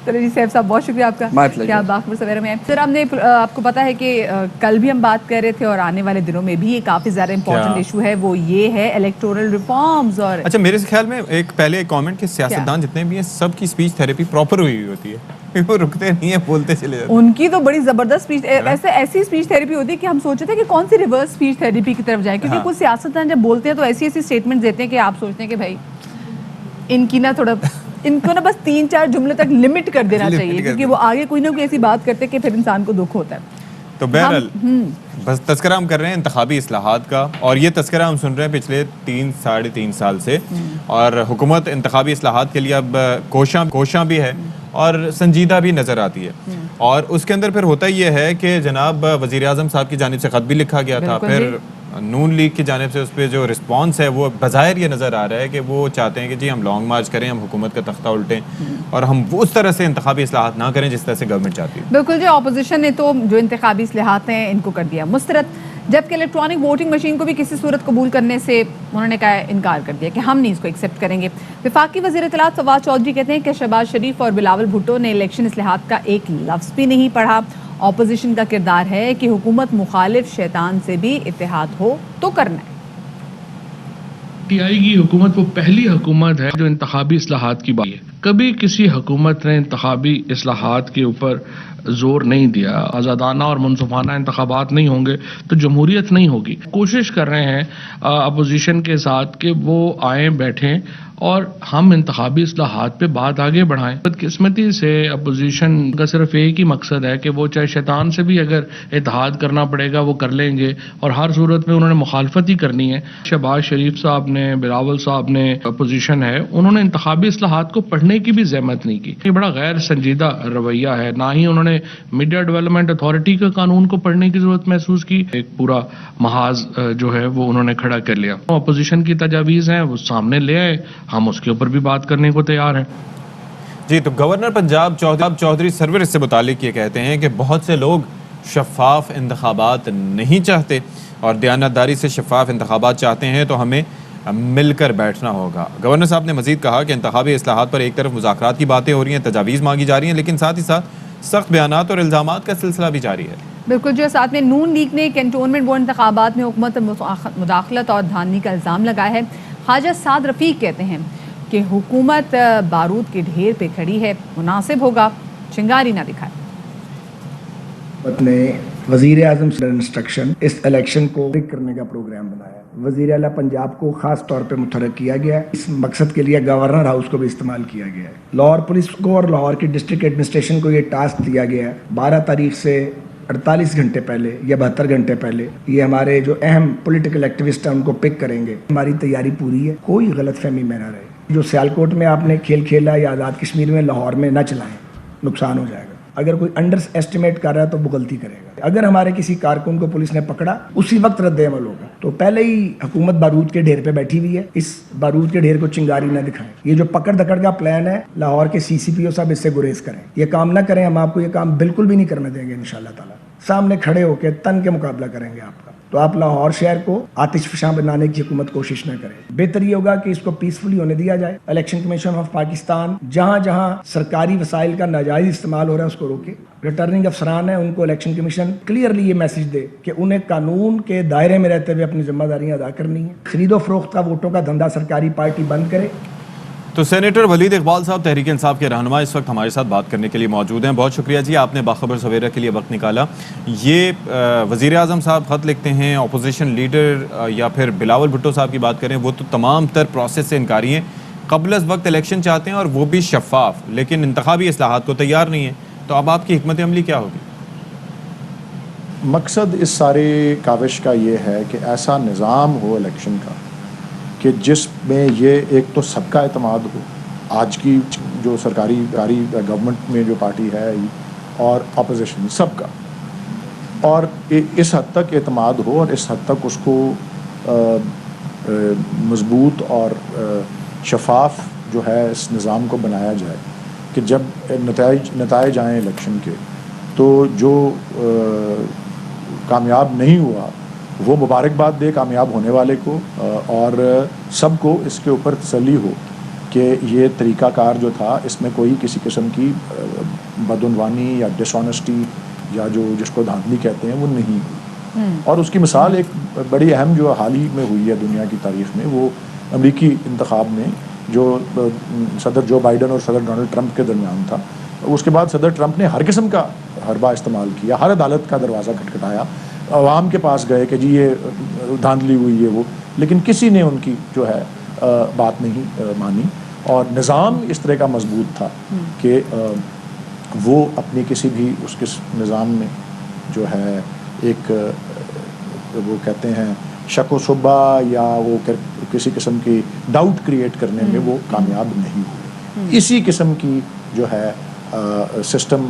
چلو جی سیف صاحب بہت شکریہ آپ کا کہ آپ باخبر سویرے میں. سر ہم نے آپ کو پتا ہے کہ کل بھی ہم بات کر رہے تھے اور آنے والے دنوں میں بھی یہ کافی زیادہ امپورٹنٹ ایشو ہے, وہ یہ ہے الیکٹورل ریفارمز. اور اچھا میرے خیال میں پہلے ایک کامنٹ کہ سیاستدان جتنے بھی ہیں سب کی اسپیچ تھراپی پراپر ہوئی ہوتی ہے, وہ رکتے نہیں ہیں, بولتے چلے جاتے ہیں. ان کی تو بڑی زبردست اسپیچ, ایسی اسپیچ تھراپی ہوتی ہے کہ ہم سوچتے تھے کہ کون سی ریورس اسپیچ تھراپی کی طرف جائیں, کیونکہ کچھ سیاستدان جب بولتے ہیں تو ایسی اسٹیٹمنٹ دیتے ہیں کہ آپ سوچتے ہیں کہ بھائی ان کی نا تھوڑا ان کو نا بس 3-4 جملے تک لمٹ کر دینا چاہیے, کیونکہ وہ آگے کوئی نہ کوئی ایسی بات کرتے کہ پھر انسان کو دکھ ہوتا ہے. تو بہرحال بس تذکرہ ہم کر رہے ہیں انتخابی اصلاحات کا, اور یہ تذکرہ ہم سن رہے ہیں پچھلے 3-3.5 سال سے, اور حکومت انتخابی اصلاحات کے لیے اب کوشاں بھی ہے اور سنجیدہ بھی نظر آتی ہے. اور اس کے اندر پھر ہوتا یہ ہے کہ جناب وزیر اعظم صاحب کی جانب سے خط بھی لکھا گیا تھا, پھر نون لیگ کی جانب سے اس پہ جو رسپانس ہے وہ بظاہر یہ نظر آ رہا ہے کہ وہ چاہتے ہیں کہ جی ہم لانگ مارچ کریں, ہم حکومت کا تختہ الٹیں اور ہم وہ اس طرح سے انتخابی اصلاحات نہ کریں جس طرح سے گورنمنٹ چاہتی ہے. بالکل جی, اپوزیشن نے تو جو انتخابی اصلاحات ہیں ان کو کر دیا مسترد, جبکہ الیکٹرانک ووٹنگ مشین کو بھی کسی صورت قبول کرنے سے انہوں نے کہا انکار کر دیا کہ ہم نہیں اس کو ایکسیپٹ کریں گے. وفاقی وزیر اطلاعات فواد چودھری کہتے ہیں کہ شہباز شریف اور بلاول بھٹو نے الیکشن اصلاحات کا ایک لفظ بھی نہیں پڑھا. اپوزیشن کا کردار ہے کہ حکومت مخالف شیطان سے بھی اتحاد ہو تو کرنا ہے. پی آئی کی حکومت وہ پہلی حکومت ہے جو انتخابی اصلاحات کی بات ہے. کبھی کسی حکومت نے انتخابی اصلاحات کے اوپر زور نہیں دیا. آزادانہ اور منصفانہ انتخابات نہیں ہوں گے تو جمہوریت نہیں ہوگی. کوشش کر رہے ہیں اپوزیشن کے ساتھ کہ وہ آئیں بیٹھیں اور ہم انتخابی اصلاحات پہ بات آگے بڑھائیں. بدقسمتی سے اپوزیشن کا صرف ایک ہی مقصد ہے کہ وہ چاہے شیطان سے بھی اگر اتحاد کرنا پڑے گا وہ کر لیں گے, اور ہر صورت میں انہوں نے مخالفت ہی کرنی ہے. شہباز شریف صاحب نے, بلاول صاحب نے, اپوزیشن ہے, انہوں نے انتخابی اصلاحات کو پڑھنے کی بھی زحمت نہیں کی. یہ بڑا غیر سنجیدہ رویہ ہے. نہ ہی انہوں نے میڈیا ڈیولپمنٹ اتھارٹی کے قانون کو پڑھنے کی ضرورت محسوس کی. ایک پورا محاذ جو ہے وہ انہوں نے کھڑا کر لیا. اپوزیشن کی تجاویز ہیں وہ سامنے لے آئے, ہم اس کے اوپر بھی بات کرنے کو تیار ہیں. جی, تو گورنر پنجاب چودھری سرور اس سے متعلق یہ کہتے ہیں کہ بہت سے لوگ شفاف انتخابات نہیں چاہتے اور دیانتداری سے شفاف انتخابات چاہتے ہیں تو ہمیں مل کر بیٹھنا ہوگا. گورنر صاحب نے مزید کہا کہ انتخابی اصلاحات پر ایک طرف مذاکرات کی باتیں ہو رہی ہیں, تجاویز مانگی جا رہی ہیں, لیکن ساتھ ہی ساتھ سخت بیانات اور الزامات کا سلسلہ بھی جاری ہے. بالکل جو ساتھ میں نون لیگ نے کینٹونمنٹ بورڈ انتخابات میں حکومت مداخلت اور دھاندلی کا الزام لگایا ہے. خواجہ سعد رفیق کہتے ہیں کہ حکومت بارود کے ڈھیر پہ کھڑی ہے, مناسب ہوگا چنگاری نہ دکھائے. نے وزیر اعظم سے انسٹرکشن اس الیکشن کو کرنے کا پروگرام بنایا. وزیر اعلیٰ پنجاب کو خاص طور پہ متحرک کیا گیا ہے. اس مقصد کے لیے گورنر ہاؤس کو بھی استعمال کیا گیا ہے. لاہور پولیس کو اور لاہور کی ڈسٹرکٹ ایڈمنسٹریشن کو یہ ٹاسک دیا گیا ہے 12 تاریخ سے 48 گھنٹے پہلے یا 72 گھنٹے پہلے یہ ہمارے جو اہم پولیٹیکل ایکٹیوسٹ ہیں ان کو پک کریں گے. ہماری تیاری پوری ہے, کوئی غلط فہمی میں نہ رہے. جو سیالکوٹ میں آپ نے کھیل کھیلا یا آزاد کشمیر میں, لاہور میں نہ چلائیں, نقصان ہو جائے گا. اگر کوئی انڈر ایسٹیمیٹ کر رہا ہے تو وہ غلطی کرے گا. اگر ہمارے کسی کارکن کو پولیس نے پکڑا اسی وقت رد عمل ہوگا. تو پہلے ہی حکومت بارود کے ڈھیر پہ بیٹھی ہوئی ہے, اس بارود کے ڈھیر کو چنگاری نہ دکھائیں. یہ جو پکڑ دکڑ کا پلان ہے, لاہور کے سی سی پی او صاحب اس سے گریز کریں. یہ کام نہ کریں, ہم آپ کو یہ کام بالکل بھی نہیں کرنے دیں گے. انشاءاللہ تعالیٰ سامنے کھڑے ہو کے تن کے مقابلہ کریں گے آپ کا. تو آپ لاہور شہر کو آتش فشاں بنانے کی حکومت کوشش نہ کرے. بہتر یہ ہوگا کہ اس کو پیسفلی ہونے دیا جائے. الیکشن کمیشن آف پاکستان جہاں جہاں سرکاری وسائل کا ناجائز استعمال ہو رہا ہے اس کو روکے. ریٹرننگ افسران ہیں ان کو الیکشن کمیشن کلیئرلی یہ میسج دے کہ انہیں قانون کے دائرے میں رہتے ہوئے اپنی ذمہ داریاں ادا کرنی ہیں. خرید و فروخت کا ووٹوں کا دھندا سرکاری پارٹی بند کرے. تو سینیٹر ولید اقبال صاحب تحریک انصاف کے رہنما اس وقت ہمارے ساتھ بات کرنے کے لیے موجود ہیں. بہت شکریہ جی, آپ نے باخبر سویرا کے لیے وقت نکالا. یہ وزیر اعظم صاحب خط لکھتے ہیں, اپوزیشن لیڈر یا پھر بلاول بھٹو صاحب کی بات کریں وہ تو تمام تر پروسیس سے انکاری ہیں, قبل از وقت الیکشن چاہتے ہیں اور وہ بھی شفاف, لیکن انتخابی اصلاحات کو تیار نہیں ہیں. تو اب آپ کی حکمت عملی کیا ہوگی؟ مقصد اس ساری کاوش کا یہ ہے کہ ایسا نظام ہو الیکشن کا کہ جس میں یہ ایک تو سب کا اعتماد ہو, آج کی جو سرکاری گورنمنٹ میں جو پارٹی ہے اور اپوزیشن سب کا, اور اس حد تک اعتماد ہو اور اس حد تک اس کو مضبوط اور شفاف جو ہے اس نظام کو بنایا جائے کہ جب نتائج آئیں الیکشن کے تو جو کامیاب نہیں ہوا وہ مبارکباد دے کامیاب ہونے والے کو, اور سب کو اس کے اوپر تسلی ہو کہ یہ طریقہ کار جو تھا اس میں کوئی کسی قسم کی بدعنوانی یا ڈس آنیسٹی یا جو جس کو دھاندلی کہتے ہیں وہ نہیں ہوئی. اور اس کی مثال ایک بڑی اہم جو حال ہی میں ہوئی ہے دنیا کی تاریخ میں, وہ امریکی انتخاب میں جو صدر جو بائیڈن اور صدر ڈونلڈ ٹرمپ کے درمیان تھا. اس کے بعد صدر ٹرمپ نے ہر قسم کا حربہ استعمال کیا, ہر عدالت کا دروازہ کھٹکھٹایا, عوام کے پاس گئے کہ جی یہ دھاندلی ہوئی ہے وہ, لیکن کسی نے ان کی جو ہے بات نہیں مانی. اور نظام اس طرح کا مضبوط تھا کہ وہ اپنی کسی بھی اس کے نظام میں جو ہے ایک وہ کہتے ہیں شک و شبہ یا وہ کسی قسم کی ڈاؤٹ کریٹ کرنے میں وہ کامیاب نہیں ہوئے. اسی قسم کی جو ہے سسٹم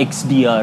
XDR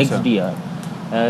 XDR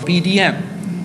PDM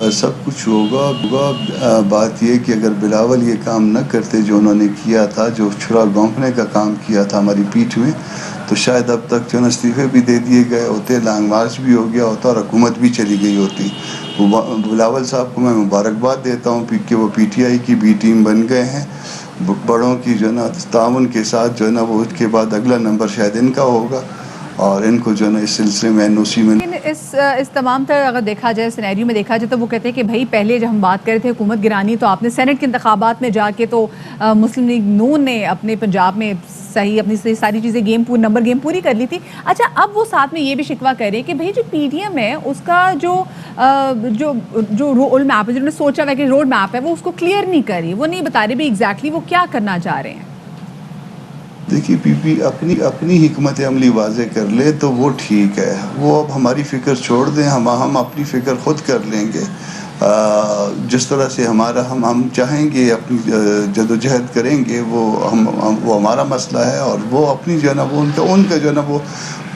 سب کچھ ہوگا. بات یہ کہ اگر بلاول یہ کام نہ کرتے جو انہوں نے کیا تھا, جو چھرا گونپنے کا کام کیا تھا ہماری پیٹھ میں, تو شاید اب تک جو استعفے بھی دے دیے گئے ہوتے, لانگ مارچ بھی ہو گیا ہوتا اور حکومت بھی چلی گئی ہوتی. بلاول صاحب کو میں مبارکباد دیتا ہوں کہ وہ پی ٹی آئی کی بی ٹیم بن گئے ہیں. بڑوں کی جو ہے نا تعاون کے ساتھ جو ہے نا وہ اس کے بعد اگلا نمبر شاید ان کا ہوگا, اور ان کو جو ہے نا اس سلسلے میں NOC میں. لیکن اس تمام تر اگر دیکھا جائے سینیریو میں دیکھا جائے تو وہ کہتے ہیں کہ بھائی پہلے جب ہم بات کر رہے تھے حکومت گرانی تو آپ نے سینٹ کے انتخابات میں جا کے تو مسلم لیگ نون نے اپنے پنجاب میں صحیح اپنی ساری چیزیں نمبر گیم پوری کر لی تھی. اچھا اب وہ ساتھ میں یہ بھی شکوہ کر رہے کہ بھائی جو PDM ہے اس کا جو رول میپ ہے, جو انہوں نے سوچا ہوا کہ روڈ میپ ہے وہ اس کو کلیئر نہیں کری, وہ نہیں بتا رہے بھی ایگزیکٹلی وہ کیا کرنا چاہ رہے ہیں. دیکھیے پی پی اپنی حکمت عملی واضح کر لے تو وہ ٹھیک ہے. وہ اب ہماری فکر چھوڑ دیں, ہم اپنی فکر خود کر لیں گے. جس طرح سے ہم چاہیں گے اپنی جدوجہد کریں گے, وہ ہمارا مسئلہ ہے, اور وہ اپنی جو ہے نا وہ ان کا جو ہے نا وہ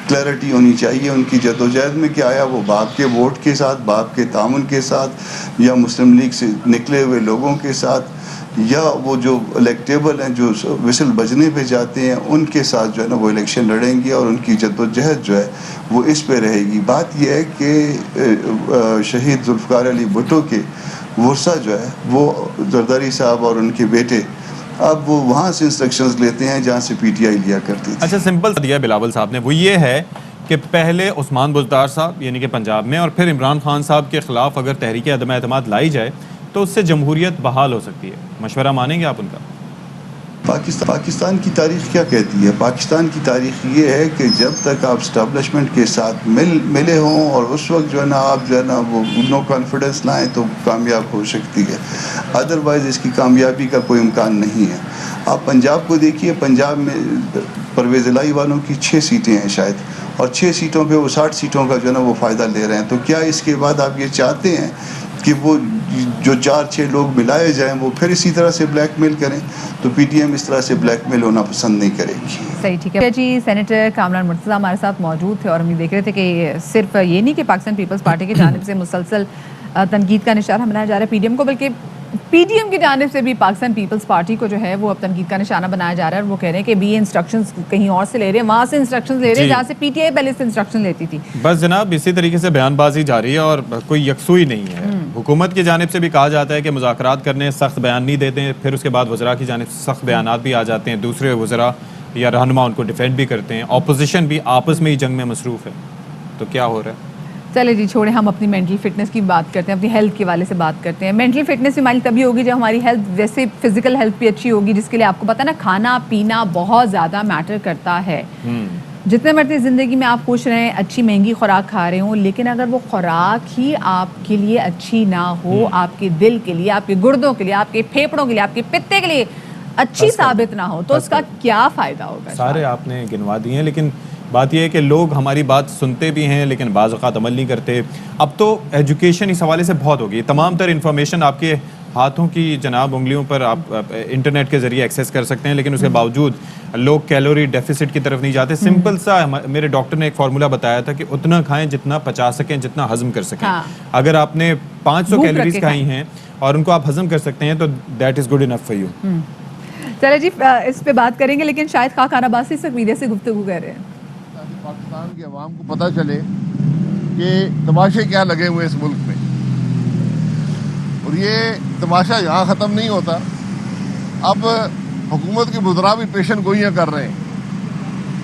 کلیئرٹی ہونی چاہیے ان کی جدوجہد میں کہ آیا وہ باپ کے ووٹ کے ساتھ, باپ کے تعاون کے ساتھ, یا مسلم لیگ سے نکلے ہوئے لوگوں کے ساتھ, یا وہ جو الیکٹیبل ہیں جو وسل بجنے پہ جاتے ہیں ان کے ساتھ جو ہے نا وہ الیکشن لڑیں گے, اور ان کی جدوجہد جو ہے وہ اس پہ رہے گی. بات یہ ہے کہ شہید ذوالفقار علی بھٹو کے ورثہ جو ہے وہ زرداری صاحب اور ان کے بیٹے اب وہ وہاں سے انسٹرکشنز لیتے ہیں جہاں سے PTI لیا کرتی تھی. اچھا سمپل دیا بلاول صاحب نے, وہ یہ ہے کہ پہلے عثمان بزدار صاحب یعنی کہ پنجاب میں, اور پھر عمران خان صاحب کے خلاف اگر تحریک عدم اعتماد لائی جائے تو اس سے جمہوریت بحال ہو سکتی ہے. مشورہ مانیں گے آپ ان کا؟ پاکستان کی تاریخ کیا کہتی ہے؟ پاکستان کی تاریخ یہ ہے کہ جب تک آپ اسٹیبلشمنٹ کے ساتھ ملے ہوں اور اس وقت جو ہے نا آپ جو ہے نا وہ نو کانفیڈنس لائیں تو کامیاب ہو سکتی ہے, ادروائز اس کی کامیابی کا کوئی امکان نہیں ہے. آپ پنجاب کو دیکھیے, پنجاب میں پرویز الہی والوں کی 6 سیٹیں ہیں شاید, اور 6 سیٹوں پہ وہ 60 سیٹوں کا جو ہے نا وہ فائدہ لے رہے ہیں. تو کیا اس کے بعد آپ یہ چاہتے ہیں کہ وہ جو 4-6 لوگ ملائے جائیں وہ پھر اسی طرح سے بلیک میل کریں؟ تو PTM اس طرح سے بلیک میل ہونا پسند نہیں کرے گی. صحیح, ٹھیک ہے جی. سینیٹر کامران مرتضیٰ ہمارے ساتھ موجود تھے, اور ہم یہ دیکھ رہے تھے کہ صرف یہ نہیں کہ پاکستان پیپلز پارٹی کی جانب سے مسلسل تنقید کا نشانہ بنایا جا رہا ہے PDM کو, بلکہ PDM کی جانب سے بھی پاکستان پیپلز پارٹی کو جو ہے وہ اب تنقید کا نشانہ بنایا جا رہا ہے. اور وہ کہہ رہے ہیں کہ بھی انسٹرکشنز کہیں اور سے لے رہے ہیں, وہاں سے انسٹرکشنز لے رہے ہیں جہاں سے PTI پہلے سے انسٹرکشن لیتی تھی. بس جناب اسی طریقے سے بیان بازی جاری ہے اور کوئی یکسوئی نہیں ہے. حکومت کی جانب سے بھی کہا جاتا ہے کہ مذاکرات کرنے سخت بیان نہیں دیتے ہیں, پھر اس کے بعد وزراء کی جانب سے سخت بیانات بھی آ جاتے ہیں, دوسرے وزراء یا رہنما ان کو ڈیفینڈ بھی کرتے ہیں, اپوزیشن بھی آپس میں ہی جنگ میں مصروف ہے. تو کیا ہو رہا ہے؟ چلے جی چھوڑیں, ہم اپنی مینٹل فٹنس کی بات کرتے ہیں, اپنی ہیلتھ کے والے سے بات کرتے ہیں. مینٹل فٹنس ہماری تبھی ہوگی جب ہماری ہیلتھ, ویسے فزیکل ہیلتھ بھی اچھی ہوگی, جس کے لیے آپ کو پتہ نا کھانا پینا بہت زیادہ میٹر کرتا ہے. جتنے مرتبہ زندگی میں آپ خوش رہیں, اچھی مہنگی خوراک کھا رہے ہوں, لیکن اگر وہ خوراک ہی آپ کے لیے اچھی نہ ہو, آپ کے دل کے لیے, آپ کے گردوں کے لیے, آپ کے پھیپھڑوں کے لیے, آپ کے پتے کے لیے اچھی ثابت نہ ہو, تو اس کا کیا فائدہ ہوگا؟ سارے آپ نے گنوا دیے ہیں, لیکن بات یہ ہے کہ لوگ ہماری بات سنتے بھی ہیں لیکن بعض اوقات عمل نہیں کرتے. اب تو ایجوکیشن اس حوالے سے بہت ہوگی, تمام تر انفارمیشن آپ کے ہاتھوں کی جناب انگلیوں پر آپ انٹرنیٹ کے ذریعے ایکسیس کر سکتے ہیں, لیکن اس کے باوجود لوگ کیلوری ڈیفیسٹ کی طرف نہیں جاتے. سمپل سا میرے ڈاکٹر نے ایک فارمولا بتایا تھا کہ اتنا کھائیں جتنا پچا سکیں, جتنا ہضم کر سکیں. اگر آپ نے 500 کیلوریز کھائی ہیں اور ان کو آپ ہضم کر سکتے ہیں تو that is good enough for you. چلے جی اس پہ بات کریں گے, لیکن شاید خاکان عباسی سے میڈیا سے گفتگو کر رہے ہیں. پاکستان کے عوام کو پتہ چلے کہ تماشے کیا لگے ہوئے اس ملک میں, اور یہ تماشا یہاں ختم نہیں ہوتا. اب حکومت کے وزراء بھی پیشن گوئیاں کر رہے ہیں.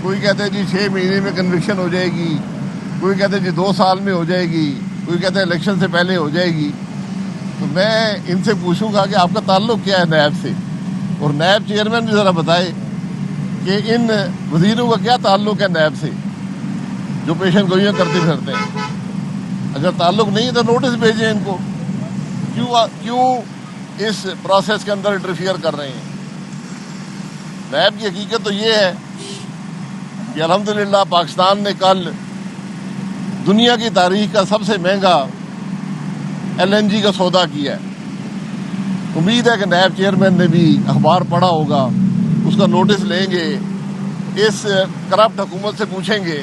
کوئی کہتے ہیں جی 6 مہینے میں کنوکشن ہو جائے گی, کوئی کہتے ہیں جی 2 سال میں ہو جائے گی, کوئی کہتے ہیں الیکشن سے پہلے ہو جائے گی. تو میں ان سے پوچھوں گا کہ آپ کا تعلق کیا ہے نیب سے, اور نیب چیئرمین بھی ذرا بتائے کہ ان وزیروں کا کیا تعلق ہے نیب سے جو پیشن گوئیاں کرتے پھرتے ہیں. اگر تعلق نہیں ہے تو نوٹس بھیجیں ان کو, کیوں اس پروسیس کے اندر انٹرفیئر کر رہے ہیں. نیب کی حقیقت تو یہ ہے کہ الحمدللہ پاکستان نے کل دنیا کی تاریخ کا سب سے مہنگا LNG کا سودا کیا ہے. امید ہے کہ نیب چیئرمین نے بھی اخبار پڑھا ہوگا, اس کا نوٹس لیں گے, اس کرپٹ حکومت سے پوچھیں گے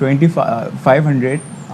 2500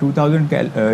2000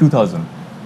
2000।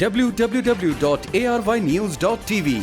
www.arYnews.tv।